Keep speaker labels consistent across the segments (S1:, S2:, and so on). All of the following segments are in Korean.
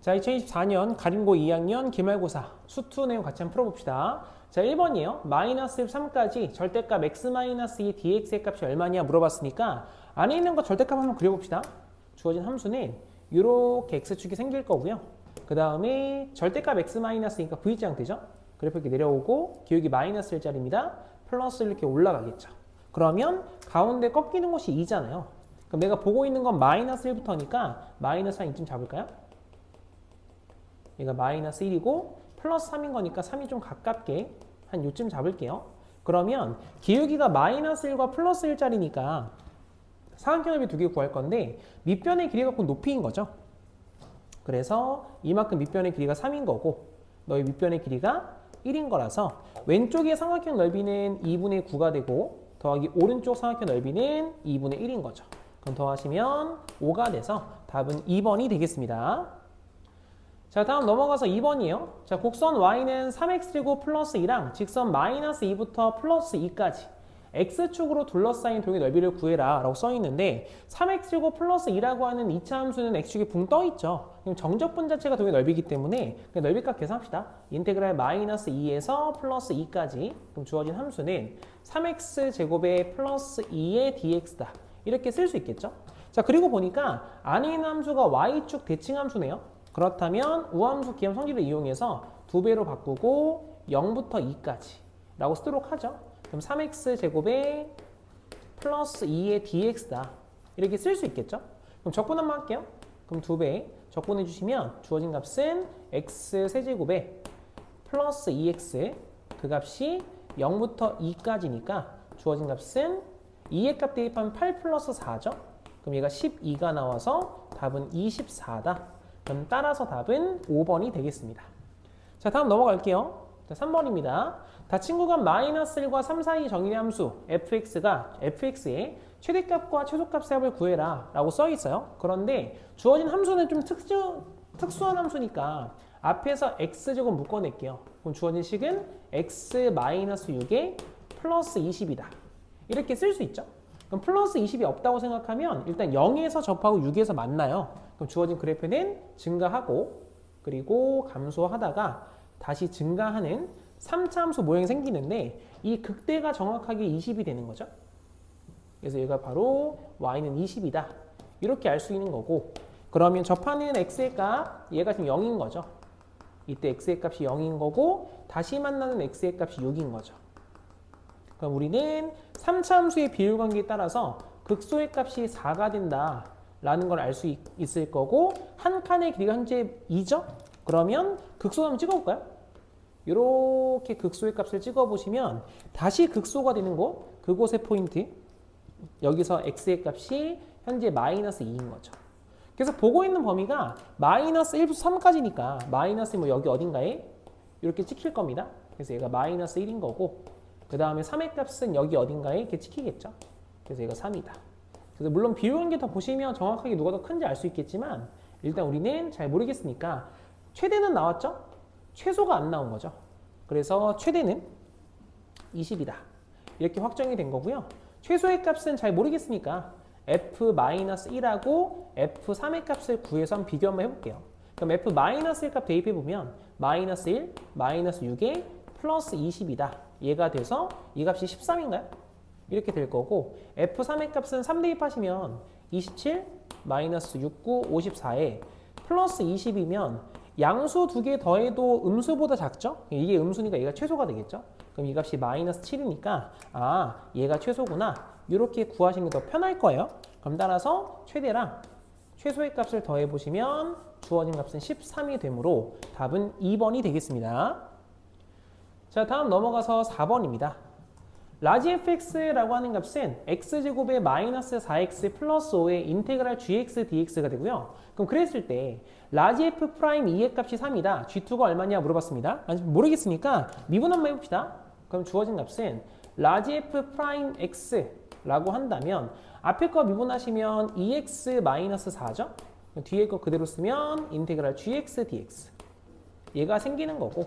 S1: 자, 2024년 가림고 2학년 기말고사 수투 내용 같이 한번 풀어봅시다. 자, 1번이에요. 마이너스 3까지 절대값 x 마이너스 2 dx의 값이 얼마냐 물어봤으니까 안에 있는 거 절대값 한번 그려봅시다. 주어진 함수는 이렇게 x축이 생길 거고요. 그 다음에 절대값 x 마이너스 2니까 v자형 되죠? 그래프 이렇게 내려오고 기울기 마이너스 1짜리입니다. 플러스 이렇게 올라가겠죠. 그러면 가운데 꺾이는 곳이 2잖아요. 그럼 내가 보고 있는 건 마이너스 1부터니까 마이너스 한 2쯤 잡을까요? 얘가 마이너스 1이고 플러스 3인 거니까 3이 좀 가깝게 한 요쯤 잡을게요. 그러면 기울기가 마이너스 1과 플러스 1짜리니까 사각형 넓이 두 개 구할 건데 밑변의 길이가 곧 높이인 거죠. 그래서 이만큼 밑변의 길이가 3인 거고 너희 밑변의 길이가 1인 거라서 왼쪽의 삼각형 넓이는 2분의 9가 되고 더하기 오른쪽 삼각형 넓이는 2분의 1인 거죠. 그럼 더하시면 5가 돼서 답은 2번이 되겠습니다. 자, 다음 넘어가서 2번이에요. 자, 곡선 y는 3x제곱 플러스 2랑 직선 마이너스 2부터 플러스 2까지 x축으로 둘러싸인 동의 넓이를 구해라 라고 써있는데 3x제곱 플러스 2라고 하는 2차 함수는 x축이 붕 떠있죠. 그럼 정적분 자체가 동의 넓이기 때문에 그냥 넓이값 계산합시다. 인테그랄 마이너스 2에서 플러스 2까지 그럼 주어진 함수는 3x제곱의 플러스 2의 dx다. 이렇게 쓸 수 있겠죠. 자, 그리고 보니까 안에 있는 함수가 y축 대칭 함수네요. 그렇다면 우함수 기함 성질을 이용해서 2배로 바꾸고 0부터 2까지 라고 쓰도록 하죠. 그럼 3x제곱에 플러스 2의 dx다. 이렇게 쓸 수 있겠죠. 그럼 적분 한번 할게요. 그럼 2배 적분해 주시면 주어진 값은 x세제곱에 플러스 2x 그 값이 0부터 2까지니까 주어진 값은 2의 값 대입하면 8 플러스 4죠. 그럼 얘가 12가 나와서 답은 24다. 그럼 따라서 답은 5번이 되겠습니다. 자, 다음 넘어갈게요. 자, 3번입니다. 닫힌 구간 마이너스 1과 3 사이 정의의 함수 fx가 fx의 최대값과 최소값의 합을 구해라 라고 써 있어요. 그런데 주어진 함수는 좀 특수한 함수니까 앞에서 x제곱 묶어낼게요. 그럼 주어진 식은 x 마이너스 6에 플러스 20이다. 이렇게 쓸 수 있죠. 그럼 플러스 20이 없다고 생각하면 일단 0에서 접하고 6에서 만나요. 그럼 주어진 그래프는 증가하고 그리고 감소하다가 다시 증가하는 3차 함수 모양이 생기는데 이 극대가 정확하게 20이 되는 거죠. 그래서 얘가 바로 y는 20이다. 이렇게 알 수 있는 거고 그러면 접하는 x의 값 얘가 지금 0인 거죠. 이때 x의 값이 0인 거고 다시 만나는 x의 값이 6인 거죠. 그럼 우리는 3차 함수의 비율관계에 따라서 극소의 값이 4가 된다 라는 걸 알 수 있을 거고 한 칸의 길이가 현재 2죠? 그러면 극소 한번 찍어볼까요? 이렇게 극소의 값을 찍어보시면 다시 극소가 되는 곳 그곳의 포인트 여기서 x의 값이 현재 마이너스 2인 거죠. 그래서 보고 있는 범위가 마이너스 1부터 3까지니까 마이너스 뭐 여기 어딘가에 이렇게 찍힐 겁니다. 그래서 얘가 마이너스 1인 거고 그 다음에 3의 값은 여기 어딘가에 이렇게 찍히겠죠. 그래서 얘가 3이다. 그래서 물론 비율관계 더 보시면 정확하게 누가 더 큰지 알 수 있겠지만 일단 우리는 잘 모르겠으니까 최대는 나왔죠? 최소가 안 나온 거죠. 그래서 최대는 20이다. 이렇게 확정이 된 거고요. 최소의 값은 잘 모르겠으니까 f-1하고 f3의 값을 구해서 한번 비교 한번 해볼게요. 그럼 f-1 값 대입해보면 마이너스 1, 마이너스 6에 플러스 20이다. 얘가 돼서 이 값이 13인가요? 이렇게 될 거고 f3의 값은 3 대입하시면 27, 마이너스 69, 54에 플러스 20이면 양수 두 개 더해도 음수보다 작죠? 이게 음수니까 얘가 최소가 되겠죠? 그럼 이 값이 마이너스 7이니까 아 얘가 최소구나 이렇게 구하시는 게 더 편할 거예요. 그럼 따라서 최대랑 최소의 값을 더해보시면 주어진 값은 13이 되므로 답은 2번이 되겠습니다. 자, 다음 넘어가서 4번입니다. 라지 fx라고 하는 값은 x제곱의 마이너스 4x 플러스 5의 인테그랄 gx dx가 되고요. 그럼 그랬을 때 라지 f 프라임 2의 값이 3이다. g2가 얼마냐 물어봤습니다. 모르겠으니까 미분 한번 해봅시다. 그럼 주어진 값은 라지 f 프라임 x라고 한다면 앞에 거 미분하시면 2x 마이너스 4죠. 뒤에 거 그대로 쓰면 인테그랄 gx dx 얘가 생기는 거고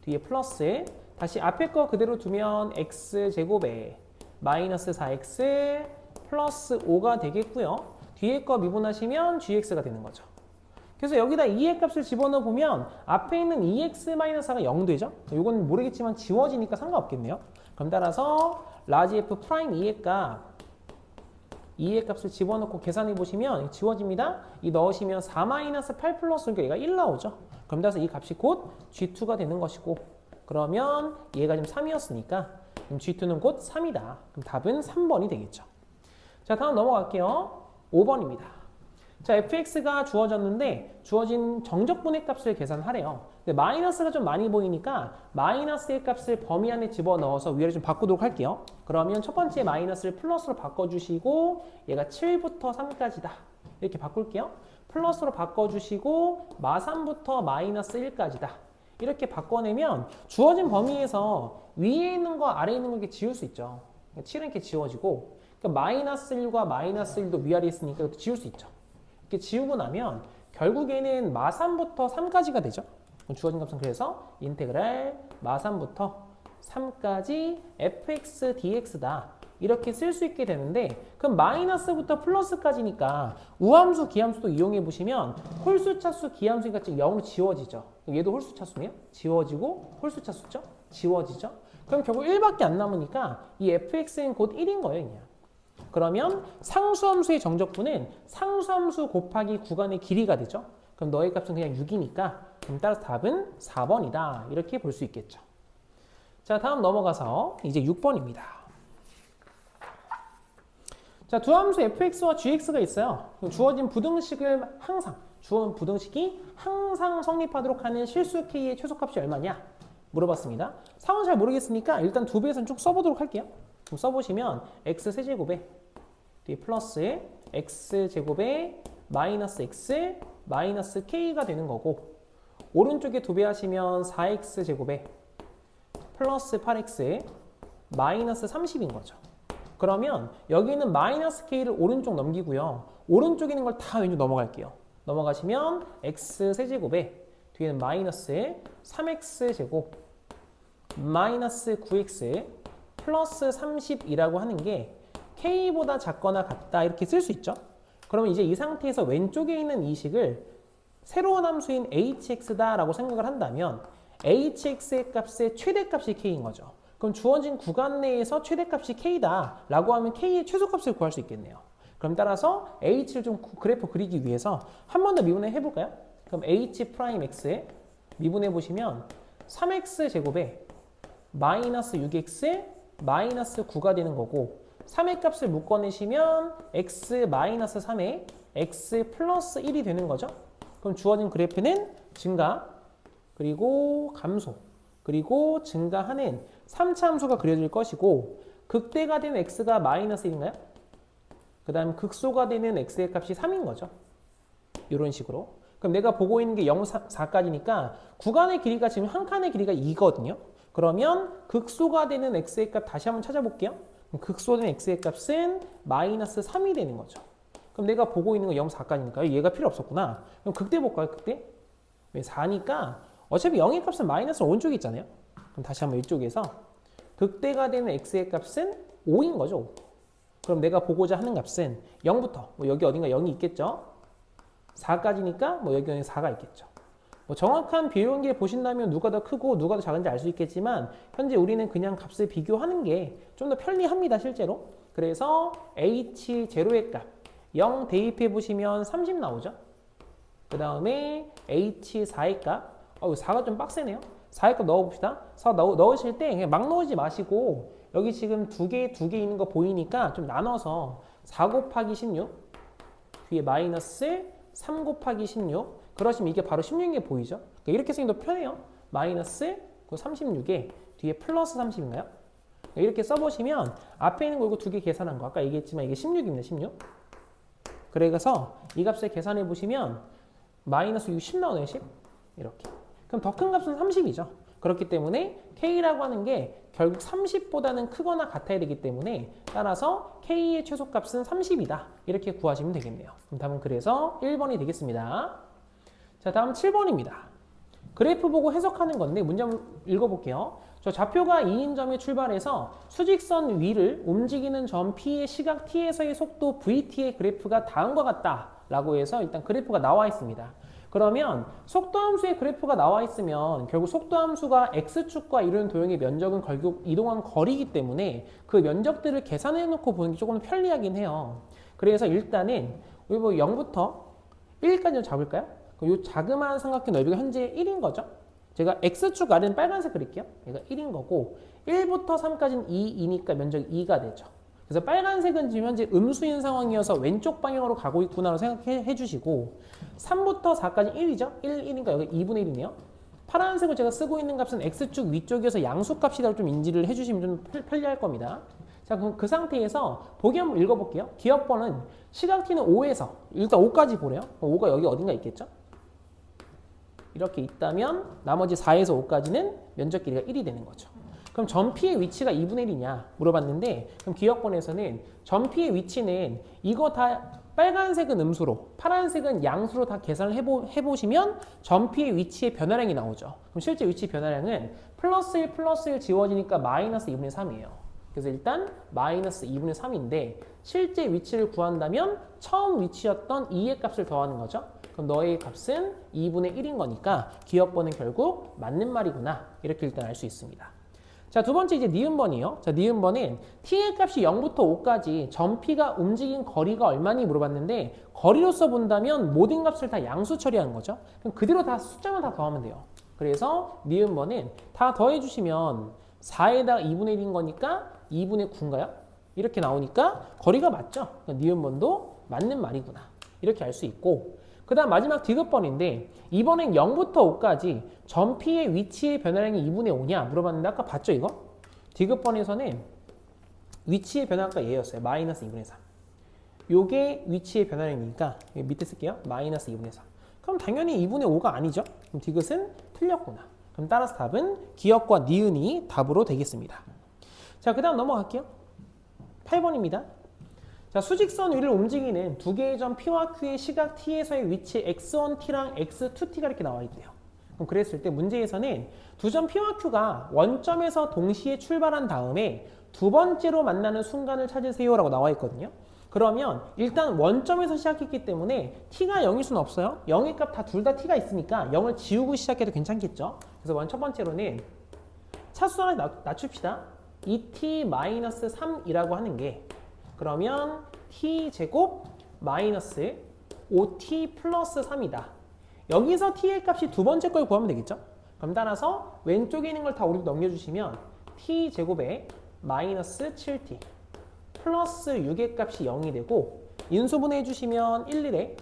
S1: 뒤에 플러스 다시 앞에 거 그대로 두면 x제곱에 마이너스 4x 플러스 5가 되겠고요. 뒤에 거 미분하시면 gx가 되는 거죠. 그래서 여기다 2의 값을 집어넣어 보면 앞에 있는 2x-4가 0 되죠? 이건 모르겠지만 지워지니까 상관없겠네요. 그럼 따라서 라지 f 프라임 2의 값을 집어넣고 계산해 보시면 지워집니다. 이 넣으시면 4-8 플러스 그러니까 얘가 1 나오죠. 그럼 따라서 이 값이 곧 G2가 되는 것이고, 그러면 얘가 지금 3이었으니까 그럼 G2는 곧 3이다. 그럼 답은 3번이 되겠죠. 자, 다음 넘어갈게요. 5번입니다. 자, fx가 주어졌는데 주어진 정적분의 값을 계산하래요. 근데 마이너스가 좀 많이 보이니까 마이너스의 값을 범위 안에 집어넣어서 위아래 좀 바꾸도록 할게요. 그러면 첫 번째 마이너스를 플러스로 바꿔주시고 얘가 7부터 3까지다. 이렇게 바꿀게요. 플러스로 바꿔주시고 마3부터 마이너스 1까지다. 이렇게 바꿔내면 주어진 범위에서 위에 있는 거 아래에 있는 거 이렇게 지울 수 있죠. 7은 이렇게 지워지고 그러니까 마이너스 1과 마이너스 1도 위아래 있으니까 이것도 지울 수 있죠. 이렇게 지우고 나면 결국에는 마3부터 3까지가 되죠. 주어진 값은 그래서 인테그랄 마3부터 3까지 fx dx다. 이렇게 쓸 수 있게 되는데 그럼 마이너스부터 플러스까지니까 우함수, 기함수도 이용해 보시면 홀수, 차수, 기함수니까 지금 0으로 지워지죠. 얘도 홀수, 차수네요. 지워지고 홀수, 차수죠. 지워지죠. 그럼 결국 1밖에 안 남으니까 이 fx는 곧 1인 거예요. 그냥. 그러면 상수함수의 정적분은 상수함수 곱하기 구간의 길이가 되죠. 그럼 너의 값은 그냥 6이니까 그럼 따라서 답은 4번이다. 이렇게 볼 수 있겠죠. 자, 다음 넘어가서 이제 6번입니다. 자, 두 함수 fx와 gx가 있어요. 주어진 부등식을 주어진 부등식이 항상 성립하도록 하는 실수 k의 최소값이 얼마냐? 물어봤습니다. 상황 잘 모르겠으니까 일단 두 배에서 쭉 써보도록 할게요. 그럼 써보시면 x 세제곱에 뒤에 플러스 x제곱에 마이너스 x 마이너스 k가 되는 거고 오른쪽에 두 배 하시면 4x제곱에 플러스 8x 마이너스 30인 거죠. 그러면 여기 있는 마이너스 k를 오른쪽 넘기고요. 오른쪽에 있는 걸 다 왼쪽 넘어갈게요. 넘어가시면 x 세제곱에 뒤에는 마이너스 3x제곱 마이너스 9x 플러스 30이라고 하는 게 k보다 작거나 같다 이렇게 쓸 수 있죠. 그러면 이제 이 상태에서 왼쪽에 있는 이 식을 새로운 함수인 hx다 라고 생각을 한다면 hx의 값의 최대값이 k인 거죠. 그럼 주어진 구간 내에서 최대값이 k다 라고 하면 k의 최소값을 구할 수 있겠네요. 그럼 따라서 h를 좀 그래프 그리기 위해서 한 번 더 미분해 해볼까요? 그럼 h 프라임 x에 미분해 보시면 3x 제곱에 마이너스 6x 마이너스 9가 되는 거고 3의 값을 묶어내시면 x 마이너스 3에 x 플러스 1이 되는 거죠. 그럼 주어진 그래프는 증가 그리고 감소 그리고 증가하는 3차 함수가 그려질 것이고 극대가 되는 x가 마이너스 1인가요? 그 다음 극소가 되는 x의 값이 3인 거죠. 이런 식으로. 그럼 내가 보고 있는 게 0, 4까지니까 구간의 길이가 지금 한 칸의 길이가 2거든요. 그러면 극소가 되는 x의 값 다시 한번 찾아볼게요. 극소된 x의 값은 마이너스 3이 되는 거죠. 그럼 내가 보고 있는 거 0, 4까지니까 얘가 필요 없었구나. 그럼 극대 볼까요? 극대? 왜 4니까 어차피 0의 값은 마이너스 오른쪽에 있잖아요. 그럼 다시 한번 이쪽에서 극대가 되는 x의 값은 5인 거죠. 그럼 내가 보고자 하는 값은 0부터 뭐 여기 어딘가 0이 있겠죠. 4까지니까 뭐 여기 4가 있겠죠. 뭐 정확한 비용계 보신다면 누가 더 크고 누가 더 작은지 알 수 있겠지만 현재 우리는 그냥 값을 비교하는 게 좀 더 편리합니다. 실제로. 그래서 h0의 값 0 대입해 보시면 30 나오죠. 그 다음에 h4의 값 4가 좀 빡세네요. 4의 값 넣어봅시다. 4 넣으실 때 그냥 막 넣지 마시고 여기 지금 두 개 있는 거 보이니까 좀 나눠서 4 곱하기 16 뒤에 마이너스 3 곱하기 16 그러시면 이게 바로 16이 보이죠? 그러니까 이렇게 쓰기 더 편해요. 마이너스 36에 뒤에 플러스 30인가요? 이렇게 써보시면 앞에 있는 거 이거 두 개 계산한 거 아까 얘기했지만 이게 16입니다. 16. 그래서 이 값을 계산해 보시면 마이너스 10 나오네요. 10. 이렇게. 그럼 더 큰 값은 30이죠. 그렇기 때문에 K라고 하는 게 결국 30보다는 크거나 같아야 되기 때문에 따라서 K의 최소값은 30이다. 이렇게 구하시면 되겠네요. 그럼 답은 그래서 1번이 되겠습니다. 자, 다음 7번입니다. 그래프 보고 해석하는 건데 문제 한번 읽어볼게요. 저 좌표가 2인 점에 출발해서 수직선 위를 움직이는 점 P의 시각 T에서의 속도 VT의 그래프가 다음과 같다 라고 해서 일단 그래프가 나와 있습니다. 그러면 속도함수의 그래프가 나와 있으면 결국 속도함수가 x축과 이루는 도형의 면적은 결국 이동한 거리이기 때문에 그 면적들을 계산해 놓고 보는 게 조금 편리하긴 해요. 그래서 일단은 우리 뭐 0부터 1까지 좀 잡을까요? 이 자그마한 삼각형 넓이가 현재 1인 거죠. 제가 x축 아래는 빨간색 그릴게요. 얘가 1인 거고 1부터 3까지는 2이니까 면적이 2가 되죠. 그래서 빨간색은 지금 현재 음수인 상황이어서 왼쪽 방향으로 가고 있구나라고 생각해 주시고 3부터 4까지 1이죠? 1이니까 여기 2분의 1이네요. 파란색을 제가 쓰고 있는 값은 x축 위쪽에서 양수값이라고 좀 인지를 해주시면 좀 편리할 겁니다. 자, 그럼 그 상태에서 보기 한번 읽어볼게요. 기억번은 시각 t는 5에서 일단 5까지 보래요. 5가 여기 어딘가 있겠죠? 이렇게 있다면 나머지 4에서 5까지는 면적 길이가 1이 되는 거죠. 그럼 점피의 위치가 2분의 1이냐 물어봤는데 그럼 기억번에서는 점피의 위치는 이거 다 빨간색은 음수로 파란색은 양수로 다 계산을 해보시면 점피의 위치의 변화량이 나오죠. 그럼 실제 위치 변화량은 플러스 1 플러스 1 지워지니까 마이너스 2분의 3이에요. 그래서 일단 마이너스 2분의 3인데 실제 위치를 구한다면 처음 위치였던 2의 값을 더하는 거죠. 그럼 너의 값은 2분의 1인 거니까 기억번은 결국 맞는 말이구나 이렇게 일단 알 수 있습니다. 자, 두 번째 이제 니은번이요. 자, 니은번은 t의 값이 0부터 5까지 점피가 움직인 거리가 얼마니 물어봤는데 거리로서 본다면 모든 값을 다 양수 처리하는 거죠. 그럼 그대로 다 숫자만 다 더하면 돼요. 그래서 니은번은 다 더해주시면 4에다가 2분의 1인 거니까 2분의 9인가요? 이렇게 나오니까 거리가 맞죠. 그러니까 니은번도 맞는 말이구나. 이렇게 알 수 있고 그 다음 마지막 디귿번인데 이번엔 0부터 5까지 점피의 위치의 변화량이 2분의 5냐 물어봤는데 아까 봤죠 이거? 디귿번에서는 위치의 변화가 얘였어요. 마이너스 2분의 3. 요게 위치의 변화량이니까 밑에 쓸게요. 마이너스 2분의 3. 그럼 당연히 2분의 5가 아니죠? 그럼 디귿은 틀렸구나. 그럼 따라서 답은 기역과 니은이 답으로 되겠습니다. 자, 그 다음 넘어갈게요. 8번입니다. 자, 수직선 위를 움직이는 두 개의 점 P와 Q의 시각 T에서의 위치 x1T랑 x2T가 이렇게 나와 있대요. 그럼 그랬을 때 문제에서는 두 점 P와 Q가 원점에서 동시에 출발한 다음에 두 번째로 만나는 순간을 찾으세요 라고 나와 있거든요. 그러면 일단 원점에서 시작했기 때문에 T가 0일 수는 없어요. 0의 값 다 둘 다 T가 있으니까 0을 지우고 시작해도 괜찮겠죠. 그래서 첫 번째로는 차수 하나 낮춥시다. 2T-3이라고 하는 게 그러면 t제곱 마이너스 5t 플러스 3이다. 여기서 t의 값이 두 번째 걸 구하면 되겠죠? 그럼 따라서 왼쪽에 있는 걸 다 우리로 넘겨주시면 t제곱에 마이너스 7t 플러스 6의 값이 0이 되고 인수분해 해주시면 1, 1에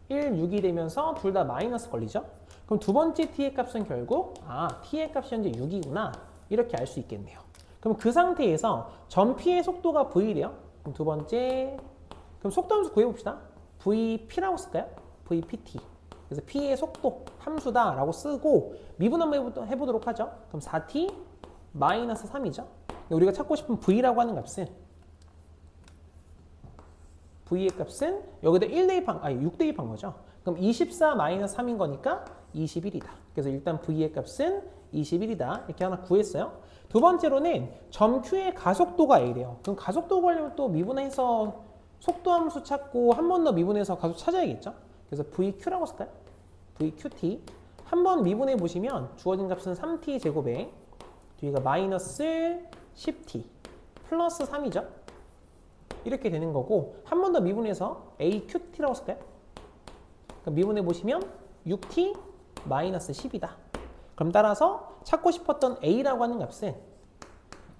S1: 1, 6이 되면서 둘 다 마이너스 걸리죠? 그럼 두 번째 t의 값은 결국 t의 값이 현재 6이구나 이렇게 알 수 있겠네요. 그럼 그 상태에서 점 p의 속도가 v래요. 그럼 두 번째, 그럼 속도 함수 구해봅시다. VP라고 쓸까요? VPT. 그래서 P의 속도 함수다라고 쓰고 미분 한번 해보도록 하죠. 그럼 4T 마이너스 3이죠. 우리가 찾고 싶은 V라고 하는 값은 V의 값은 여기다 1 대입한, 6 대입한 거죠. 그럼 24 마이너스 3인 거니까 21이다. 그래서 일단 V의 값은 21이다. 이렇게 하나 구했어요. 두 번째로는 점 Q의 가속도가 A래요. 그럼 가속도 구하려면 또 미분해서 속도 함수 찾고 한 번 더 미분해서 가속 찾아야겠죠. 그래서 VQ라고 쓸까요? VQT. 한 번 미분해 보시면 주어진 값은 3t 제곱에 뒤가 마이너스 10t 플러스 3이죠. 이렇게 되는 거고 한 번 더 미분해서 AQT라고 쓸까요? 그러니까 미분해 보시면 6t 마이너스 10이다. 그럼 따라서 찾고 싶었던 A라고 하는 값은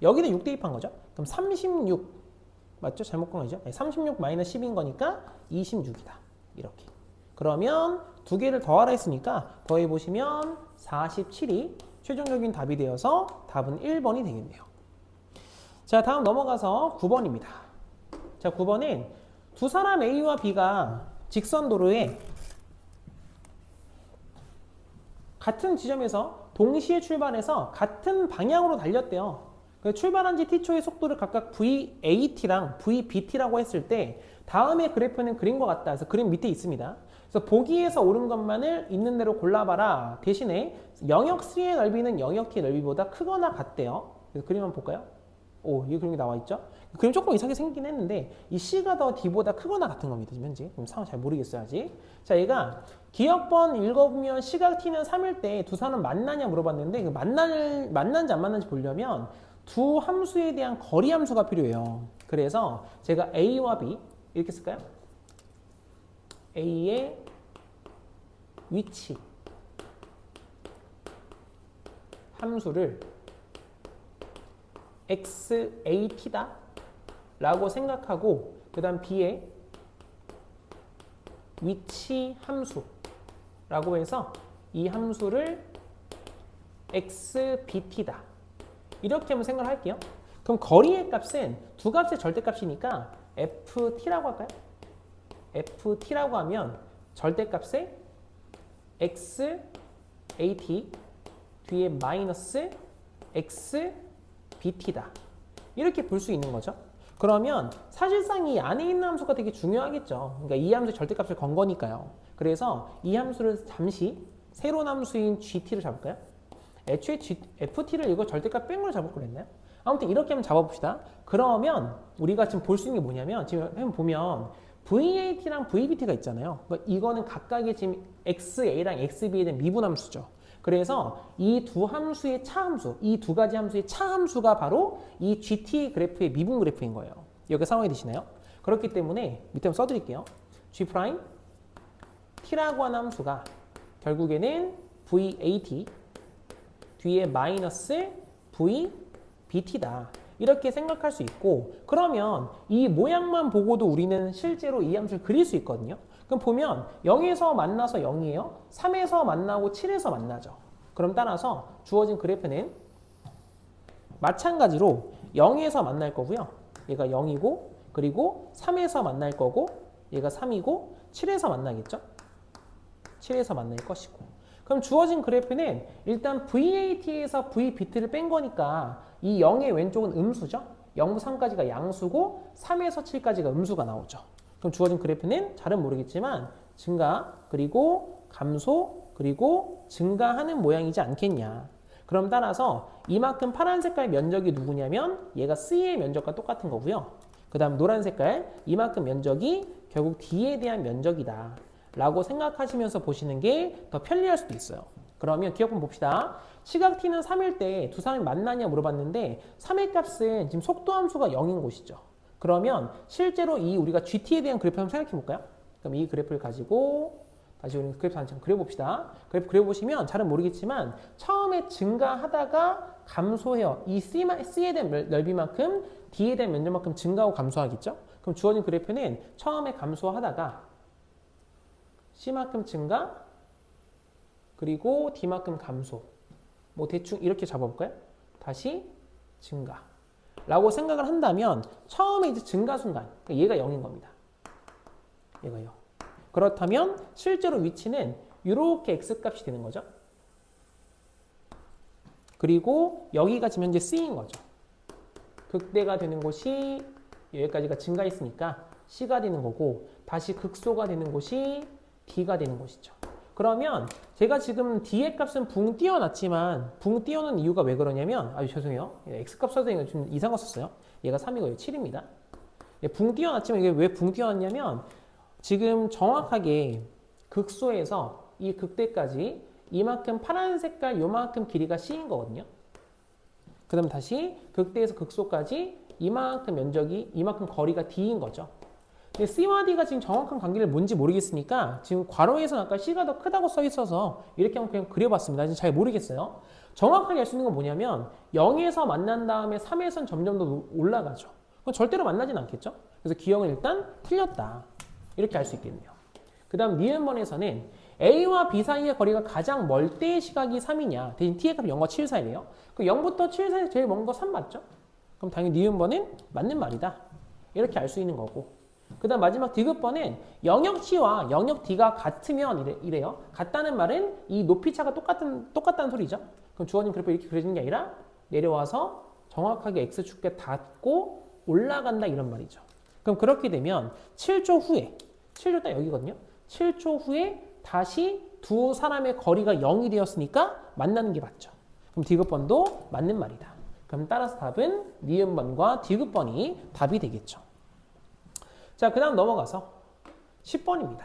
S1: 여기다 6 대입한 거죠. 그럼 36 맞죠? 잘못 건 거죠? 36 마이너스 10인 거니까 26이다. 이렇게. 그러면 두 개를 더하라 했으니까 더해보시면 47이 최종적인 답이 되어서 답은 1번이 되겠네요. 자, 다음 넘어가서 9번입니다. 자, 9번은 두 사람 A와 B가 직선 도로에 같은 지점에서 동시에 출발해서 같은 방향으로 달렸대요. 출발한 지 t초의 속도를 각각 VAT랑 VBT라고 했을 때 다음의 그래프는 그린 것 같다. 그래서 그림 밑에 있습니다. 그래서 보기에서 옳은 것만을 있는 대로 골라봐라. 대신에 영역 3의 넓이는 영역 T의 넓이보다 크거나 같대요. 그래서 그림 한번 볼까요? 오, 이 그림이 나와 있죠? 그림 조금 이상하게 생기긴 했는데 이 C가 더 D보다 크거나 같은 겁니다. 지금 현재. 그럼 상황 잘 모르겠어요 아직. 자, 얘가 기억번 읽어보면 시각 t는 3일 때 두 사람 만나냐 물어봤는데 그 만난지 안 만난지 보려면 두 함수에 대한 거리 함수가 필요해요. 그래서 제가 a와 b 이렇게 쓸까요? a의 위치 함수를 xat다 라고 생각하고 그 다음 b의 위치 함수라고 해서 이 함수를 xbt다 이렇게 한번 생각을 할게요. 그럼 거리의 값은 두 값의 절대값이니까 ft라고 할까요? ft라고 하면 절대값의 xat 뒤에 마이너스 xbt다 이렇게 볼 수 있는 거죠. 그러면 사실상 이 안에 있는 함수가 되게 중요하겠죠. 그러니까 이 함수의 절대값을 건 거니까요. 그래서 이 함수를 잠시 새로운 함수인 gt를 잡을까요? 애초에 ft를 이거 절대값 뺀 걸 잡을 거랬나요? 아무튼 이렇게 한번 잡아봅시다. 그러면 우리가 지금 볼 수 있는 게 뭐냐면 지금 한번 보면 vat랑 vbt가 있잖아요. 그러니까 이거는 각각의 지금 xa랑 xb에 대한 미분함수죠. 그래서 이 두 함수의 차함수, 이 두 가지 함수의 차함수가 바로 이 GT 그래프의 미분 그래프인 거예요. 여기 상황이 되시나요? 그렇기 때문에 밑에 한번 써드릴게요. G' T라고 하는 함수가 결국에는 VAT 뒤에 마이너스 VBT다. 이렇게 생각할 수 있고 그러면 이 모양만 보고도 우리는 실제로 이 함수를 그릴 수 있거든요. 그럼 보면 0에서 만나서 0이에요. 3에서 만나고 7에서 만나죠. 그럼 따라서 주어진 그래프는 마찬가지로 0에서 만날 거고요. 얘가 0이고 그리고 3에서 만날 거고 얘가 3이고 7에서 만나겠죠. 7에서 만날 것이고 그럼 주어진 그래프는 일단 VAT에서 VBT를 뺀 거니까 이 0의 왼쪽은 음수죠. 0부터 3까지가 양수고 3에서 7까지가 음수가 나오죠. 그럼 주어진 그래프는 잘은 모르겠지만 증가 그리고 감소 그리고 증가하는 모양이지 않겠냐. 그럼 따라서 이만큼 파란 색깔 면적이 누구냐면 얘가 C의 면적과 똑같은 거고요. 그 다음 노란 색깔 이만큼 면적이 결국 D에 대한 면적이다 라고 생각하시면서 보시는 게 더 편리할 수도 있어요. 그러면 기억 한번 봅시다. 시각 t는 3일 때 두 사람이 만나냐 물어봤는데 3의 값은 지금 속도 함수가 0인 곳이죠. 그러면 실제로 이 우리가 GT에 대한 그래프 한번 생각해 볼까요? 그럼 이 그래프를 가지고 다시 우리 그래프 한번 그려봅시다. 그래프 그려보시면 잘은 모르겠지만 처음에 증가하다가 감소해요. 이 C에 대한 넓이만큼 D에 대한 면적만큼 증가하고 감소하겠죠? 그럼 주어진 그래프는 처음에 감소하다가 C만큼 증가 그리고 D만큼 감소 뭐 대충 이렇게 잡아볼까요? 다시 증가 라고 생각을 한다면 처음에 이제 증가 순간 얘가 0인 겁니다. 얘가 0. 그렇다면 실제로 위치는 이렇게 x값이 되는 거죠. 그리고 여기가 지금 현재 C인 거죠. 극대가 되는 곳이 여기까지가 증가했으니까 C가 되는 거고 다시 극소가 되는 곳이 D가 되는 곳이죠. 그러면 제가 지금 D의 값은 붕 띄워놨지만 붕 띄워놓은 이유가 왜 그러냐면 죄송해요. X값 써도 좀 이상한 거 썼어요. 얘가 3이고 7입니다. 붕 띄워놨지만 이게 왜 붕 띄워놨냐면 지금 정확하게 극소에서 이 극대까지 이만큼 파란 색깔 요만큼 길이가 C인 거거든요. 그 다음 다시 극대에서 극소까지 이만큼 면적이 이만큼 거리가 D인 거죠. 근데 C와 D가 지금 정확한 관계를 뭔지 모르겠으니까 지금 괄호에서는 아까 C가 더 크다고 써 있어서 이렇게 한번 그냥 그려봤습니다. 지금 잘 모르겠어요. 정확하게 알 수 있는 건 뭐냐면 0에서 만난 다음에 3에서는 점점 더 올라가죠. 그럼 절대로 만나진 않겠죠. 그래서 기억은 일단 틀렸다. 이렇게 알 수 있겠네요. 그 다음 니은번에서는 A와 B 사이의 거리가 가장 멀 때의 시각이 3이냐 대신 T의 값이 0과 7 사이래요. 그 0부터 7 사이에서 제일 먼 거 3 맞죠? 그럼 당연히 니은번은 맞는 말이다. 이렇게 알 수 있는 거고 그 다음 마지막 디귿번은 영역치와 영역D가 같으면 이래요. 같다는 말은 이 높이차가 똑같다는 소리죠. 그럼 주어진 그래프 이렇게 그려지는 게 아니라 내려와서 정확하게 X축에 닿고 올라간다 이런 말이죠. 그럼 그렇게 되면 7초 후에 7초 딱 여기거든요. 7초 후에 다시 두 사람의 거리가 0이 되었으니까 만나는 게 맞죠. 그럼 디귿번도 맞는 말이다. 그럼 따라서 답은 니은번과 디귿번이 답이 되겠죠. 자, 그 다음 넘어가서 10번입니다.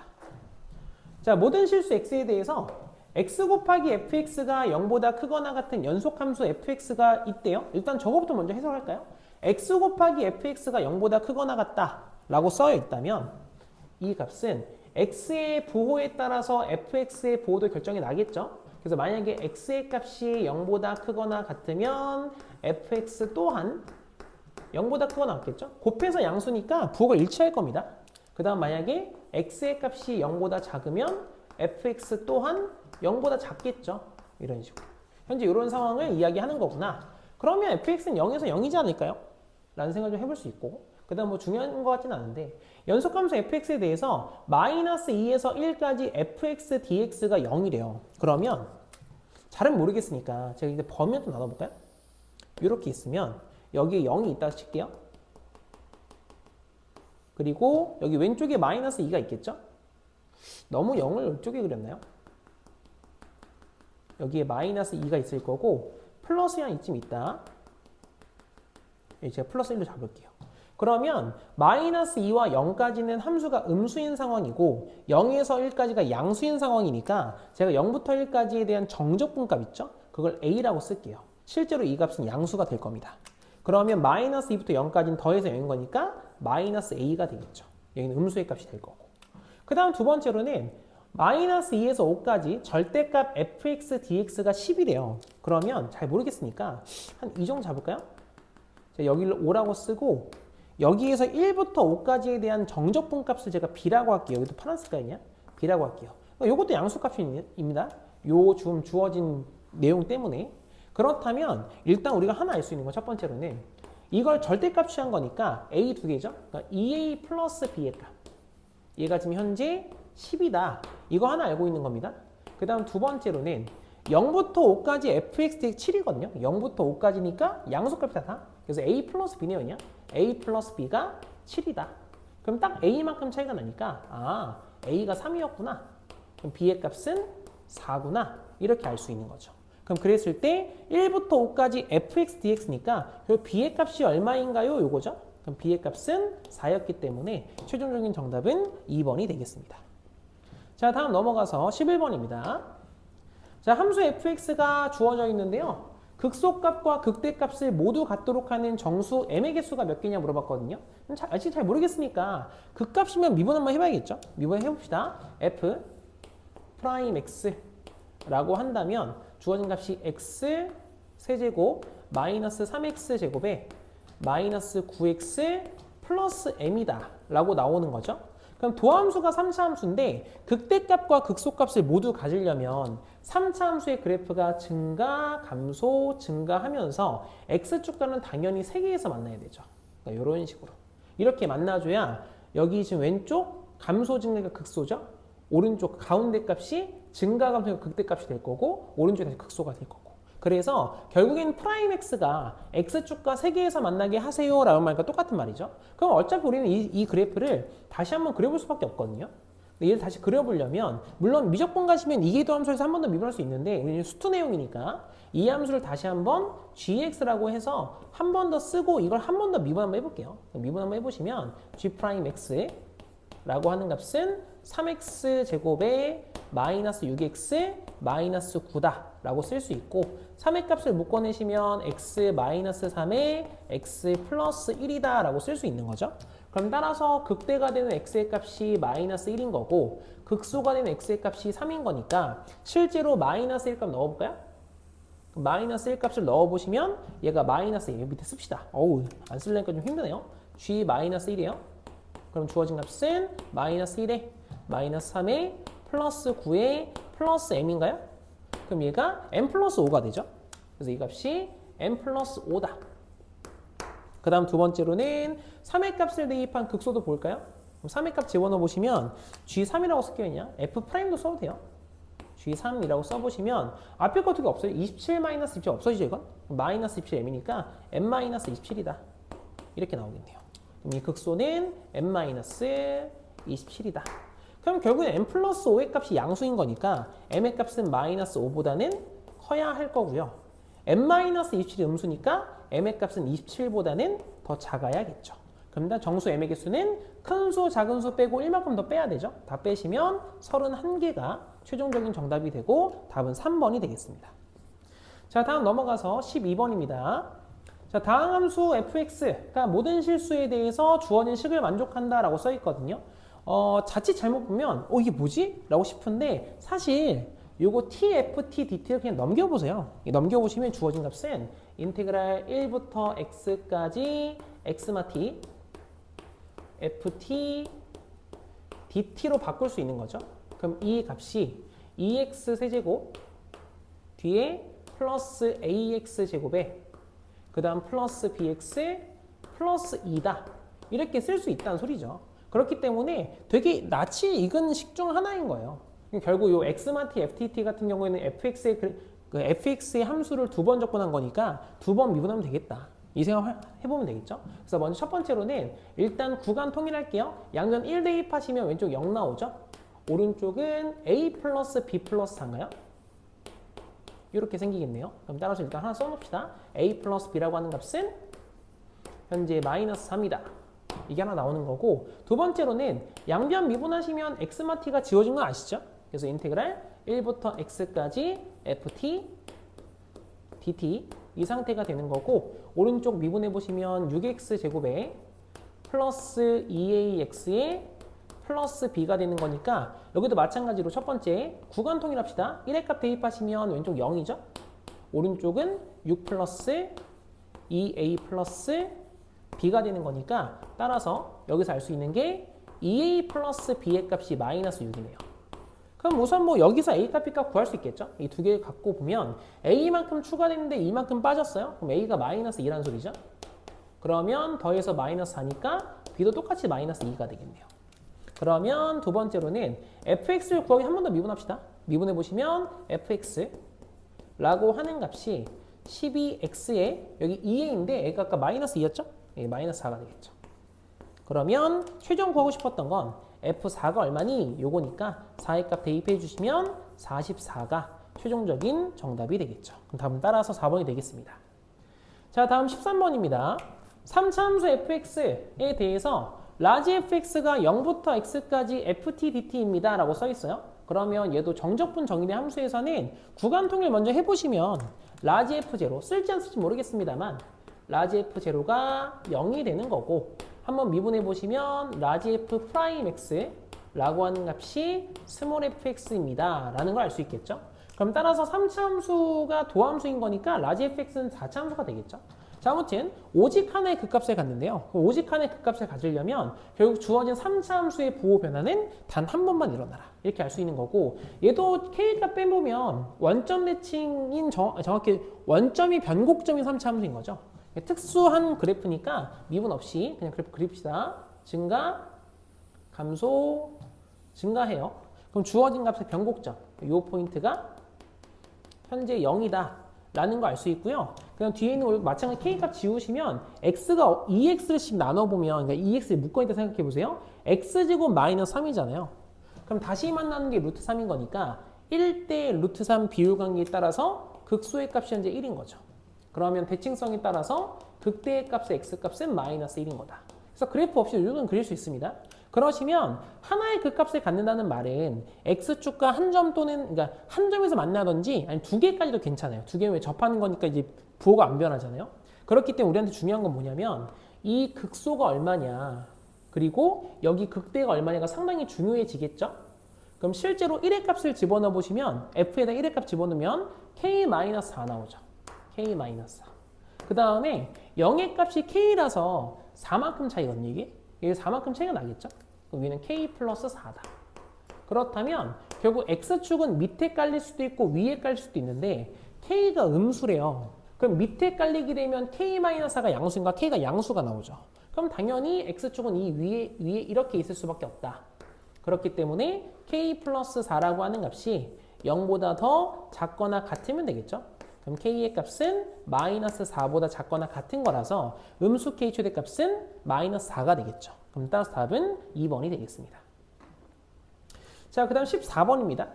S1: 자, 모든 실수 x에 대해서 x 곱하기 fx가 0보다 크거나 같은 연속함수 fx가 있대요. 일단 저거부터 먼저 해석할까요? x 곱하기 fx가 0보다 크거나 같다 라고 써 있다면 이 값은 x의 부호에 따라서 fx의 부호도 결정이 나겠죠. 그래서 만약에 x의 값이 0보다 크거나 같으면 fx 또한 0보다 크거나 같겠죠. 곱해서 양수니까 부호가 일치할 겁니다. 그 다음 만약에 x의 값이 0보다 작으면 fx 또한 0보다 작겠죠. 이런 식으로. 현재 이런 상황을 이야기하는 거구나. 그러면 fx는 0에서 0이지 않을까요? 라는 생각을 좀 해볼 수 있고, 그 다음 뭐 중요한 것 같지는 않은데, 연속함수 fx에 대해서 마이너스 2에서 1까지 fx dx가 0이래요. 그러면 잘은 모르겠으니까 제가 이제 범위를 좀 나눠볼까요? 이렇게 있으면 여기에 0이 있다 칠게요. 그리고 여기 왼쪽에 마이너스 2가 있겠죠? 너무 0을 이쪽에 그렸나요? 여기에 마이너스 2가 있을 거고 플러스 1 이쯤 있다. 제가 플러스 1로 잡을게요. 그러면 마이너스 2와 0까지는 함수가 음수인 상황이고 0에서 1까지가 양수인 상황이니까 제가 0부터 1까지에 대한 정적분값 있죠? 그걸 a라고 쓸게요. 실제로 이 값은 양수가 될 겁니다. 그러면 마이너스 2부터 0까지는 더해서 0인 거니까 마이너스 a가 되겠죠. 여기는 음수의 값이 될 거고. 그 다음 두 번째로는 마이너스 2에서 5까지 절대값 fx dx가 10이래요. 그러면 잘 모르겠으니까 한 이 정도 잡을까요? 여기를 5라고 쓰고 여기에서 1부터 5까지에 대한 정적분 값을 제가 b라고 할게요. 여기도 파란 색깔이냐? b라고 할게요. 이것도 양수값입니다. 요 좀 주어진 내용 때문에. 그렇다면 일단 우리가 하나 알 수 있는 건 첫 번째로는 이걸 절대값 취한 거니까 a 두 개죠. 그러니까 2a 플러스 b의 값. 얘가 지금 현재 10이다. 이거 하나 알고 있는 겁니다. 그 다음 두 번째로는 0부터 5까지 fx dx 7이거든요. 0부터 5까지니까 양수값이다 다. 그래서 a 플러스 b네요. 그냥. a 플러스 b가 7이다. 그럼 딱 a만큼 차이가 나니까 a가 3이었구나. 그럼 b의 값은 4구나. 이렇게 알 수 있는 거죠. 그럼 그랬을 때 1부터 5까지 fx dx니까 b의 값이 얼마인가요? 요거죠. 그럼 b의 값은 4였기 때문에 최종적인 정답은 2번이 되겠습니다. 자, 다음 넘어가서 11번입니다. 자, 함수 fx가 주어져 있는데요. 극소값과 극대값을 모두 갖도록 하는 정수 m의 개수가 몇 개냐 물어봤거든요. 아직 잘 모르겠으니까 극값이면 미분 한번 해봐야겠죠. 미분 해봅시다. f 프라임 x라고 한다면 주어진 값이 x 세제곱 마이너스 3x 제곱에 마이너스 9x 플러스 m이다 라고 나오는 거죠. 그럼 도함수가 3차 함수인데 극대값과 극소값을 모두 가지려면 3차 함수의 그래프가 증가, 감소, 증가하면서 x축과는 당연히 3개에서 만나야 되죠. 그러니까 이런 식으로. 이렇게 만나줘야 여기 지금 왼쪽 감소, 증가가 극소죠. 오른쪽 가운데 값이 증가, 감소가 극대값이 될 거고 오른쪽에 다시 극소가 될 거고. 그래서 결국엔 프라임 x가 x축과 3개에서 만나게 하세요 라는 말과 똑같은 말이죠. 그럼 어차피 우리는 이 그래프를 다시 한번 그려볼 수밖에 없거든요. 근데 얘를 다시 그려보려면 물론 미적분 가시면 이계도 함수에서 한 번 더 미분할 수 있는데 우리는 수투 내용이니까 이 함수를 다시 한번 gx라고 해서 한 번 더 쓰고 이걸 한 번 더 미분 한번 해볼게요. 미분 한번 해보시면 g'x라고 하는 값은 3x 제곱에 마이너스 6x 마이너스 9다 라고 쓸 수 있고 3의 값을 묶어내시면 x 마이너스 3에 x 플러스 1이다 라고 쓸 수 있는 거죠. 그럼 따라서 극대가 되는 x의 값이 마이너스 1인 거고 극소가 되는 x의 값이 3인 거니까 실제로 마이너스 1 값 넣어볼까요? 마이너스 1 값을 넣어보시면 얘가 마이너스 1 밑에 씁시다. 어우 안 쓸려니까 좀 힘드네요. g 마이너스 1이에요. 그럼 주어진 값은 마이너스 1에 마이너스 3에 플러스 9에 플러스 m인가요? 그럼 얘가 m 플러스 5가 되죠. 그래서 이 값이 m 플러스 5다. 그 다음 두 번째로는 3의 값을 대입한 극소도 볼까요? 그럼 3의 값 집어넣어 보시면 G3이라고 쓸게요. F'도 써도 돼요. G3이라고 써보시면 앞에 거 두 개 없어요. 27 마이너스 27 없어지죠 이건? 마이너스 27m이니까 m 마이너스 27이다. 이렇게 나오겠네요. 그럼 이 극소는 m 마이너스 27이다. 그럼 결국엔 m 플러스 5의 값이 양수인 거니까 m의 값은 마이너스 5보다는 커야 할 거고요. m 마이너스 27이 음수니까 m의 값은 27보다는 더 작아야겠죠. 그럼 일단 정수 m의 개수는 큰 수, 작은 수 빼고 1만큼 더 빼야 되죠. 다 빼시면 31개가 최종적인 정답이 되고 답은 3번이 되겠습니다. 자, 다음 넘어가서 12번입니다. 자, 다음 함수 fx가 모든 실수에 대해서 주어진 식을 만족한다 라고 써 있거든요. 자칫 잘못 보면 이게 뭐지? 라고 싶은데 사실 요거 tftdt 그냥 넘겨보세요. 넘겨보시면 주어진 값은 인테그랄 1부터 x까지 x마티 ft dt로 바꿀 수 있는 거죠. 그럼 이 값이 2x 세제곱 뒤에 플러스 ax 제곱에 그 다음 플러스 bx 플러스 2다. 이렇게 쓸 수 있다는 소리죠. 그렇기 때문에 되게 낯이 익은 식 중 하나인 거예요. 결국 요 x마티 ftt 같은 경우에는 fx의 함수를 2번 접근한 거니까 2번 미분하면 되겠다. 이 생각 해보면 되겠죠. 그래서 먼저 첫 번째로는 일단 구간 통일할게요. 양변 1 대입하시면 왼쪽 0 나오죠. 오른쪽은 a 플러스 b 플러스 4인가요? 이렇게 생기겠네요. 그럼 따라서 일단 하나 써놓읍시다. a 플러스 b라고 하는 값은 현재 마이너스 3이다. 이게 하나 나오는 거고, 두 번째로는 양변 미분하시면 x마t가 지워진 거 아시죠? 그래서 인테그랄 1부터 x까지 ft dt 이 상태가 되는 거고, 오른쪽 미분해 보시면 6x 제곱에 플러스 2ax에 플러스 b가 되는 거니까 여기도 마찬가지로 첫 번째 구간 통일합시다. 1의 값 대입하시면 왼쪽 0이죠. 오른쪽은 6 플러스 2a 플러스 b가 되는 거니까 따라서 여기서 알 수 있는 게 2a 플러스 b의 값이 마이너스 6이네요. 그럼 우선 뭐 여기서 a 값, b 값 구할 수 있겠죠? 이 두 개 갖고 보면 a만큼 추가됐는데 2만큼 빠졌어요. 그럼 a가 마이너스 2라는 소리죠. 그러면 더해서 마이너스 4니까 b도 똑같이 마이너스 2가 되겠네요. 그러면 두 번째로는 fx를 구하기 한 번 더 미분합시다. 미분해 보시면 fx라고 하는 값이 12x에 여기 2a인데 a가 아까 마이너스 2였죠? 예, 마이너스 4가 되겠죠. 그러면 최종 구하고 싶었던 건 f4가 얼마니? 요거니까 4의 값 대입해 주시면 44가 최종적인 정답이 되겠죠. 그럼 답은 따라서 4번이 되겠습니다. 자, 다음 13번입니다. 3차 함수 fx에 대해서 라지 fx가 0부터 x까지 ft dt입니다 라고 써 있어요. 그러면 얘도 정적분 정의의 함수에서는 구간 통일 먼저 해보시면 라지 f0 쓸지 안 쓸지 모르겠습니다만 라지 f0가 0이 되는 거고, 한번 미분해 보시면 라지 f 프라임 x 라고 하는 값이 스몰 fx입니다 라는 걸 알 수 있겠죠. 그럼 따라서 3차 함수가 도함수인 거니까 라지 fx는 4차 함수가 되겠죠. 자, 아무튼 오직 하나의 극값을 갖는데요. 오직 하나의 극값을 가지려면 결국 주어진 3차 함수의 부호 변화는 단 한 번만 일어나라. 이렇게 알 수 있는 거고, 얘도 k값 빼보면 원점 대칭인 정확히 원점이 변곡점인 3차 함수인 거죠. 특수한 그래프니까 미분 없이 그냥 그래프 그립시다. 증가, 감소, 증가해요. 그럼 주어진 값의 변곡점, 이 포인트가 현재 0이다 라는 거 알 수 있고요. 그냥 뒤에 있는 마찬가지 k값 지우시면 x가 2x씩 나눠보면, 그러니까 2x를 묶어있다 생각해보세요. x제곱 마이너스 3이잖아요. 그럼 다시 만나는 게 루트 3인 거니까 1대 루트 3 비율 관계에 따라서 극소의 값이 현재 1인 거죠. 그러면 대칭성에 따라서 극대의 값의 x값은 마이너스 1인 거다. 그래서 그래프 없이 이 정도는 그릴 수 있습니다. 그러시면 하나의 극값을 갖는다는 말은 x축과 한 점 또는 그러니까 한 점에서 만나든지 아니 두 개까지도 괜찮아요. 두 개 왜 접하는 거니까 이제 부호가 안 변하잖아요. 그렇기 때문에 우리한테 중요한 건 뭐냐면 이 극소가 얼마냐 그리고 여기 극대가 얼마냐가 상당히 중요해지겠죠. 그럼 실제로 1의 값을 집어넣어 보시면 f에다 1의 값 집어넣으면 k-4 나오죠. k-4. 그 다음에 0의 값이 k라서 4만큼 차이거든요. 이게 4만큼 차이가 나겠죠. 그럼 위는 k 플러스 4다. 그렇다면 결국 x축은 밑에 깔릴 수도 있고 위에 깔릴 수도 있는데 k가 음수래요. 그럼 밑에 깔리게 되면 k-4가 양수인가 k가 양수가 나오죠. 그럼 당연히 x축은 이 위에 이렇게 있을 수밖에 없다. 그렇기 때문에 k 플러스 4라고 하는 값이 0보다 더 작거나 같으면 되겠죠. 그럼 k의 값은 마이너스 4보다 작거나 같은 거라서 음수 k 최대값은 마이너스 4가 되겠죠. 그럼 따라서 답은 2번이 되겠습니다. 자, 그 다음 14번입니다.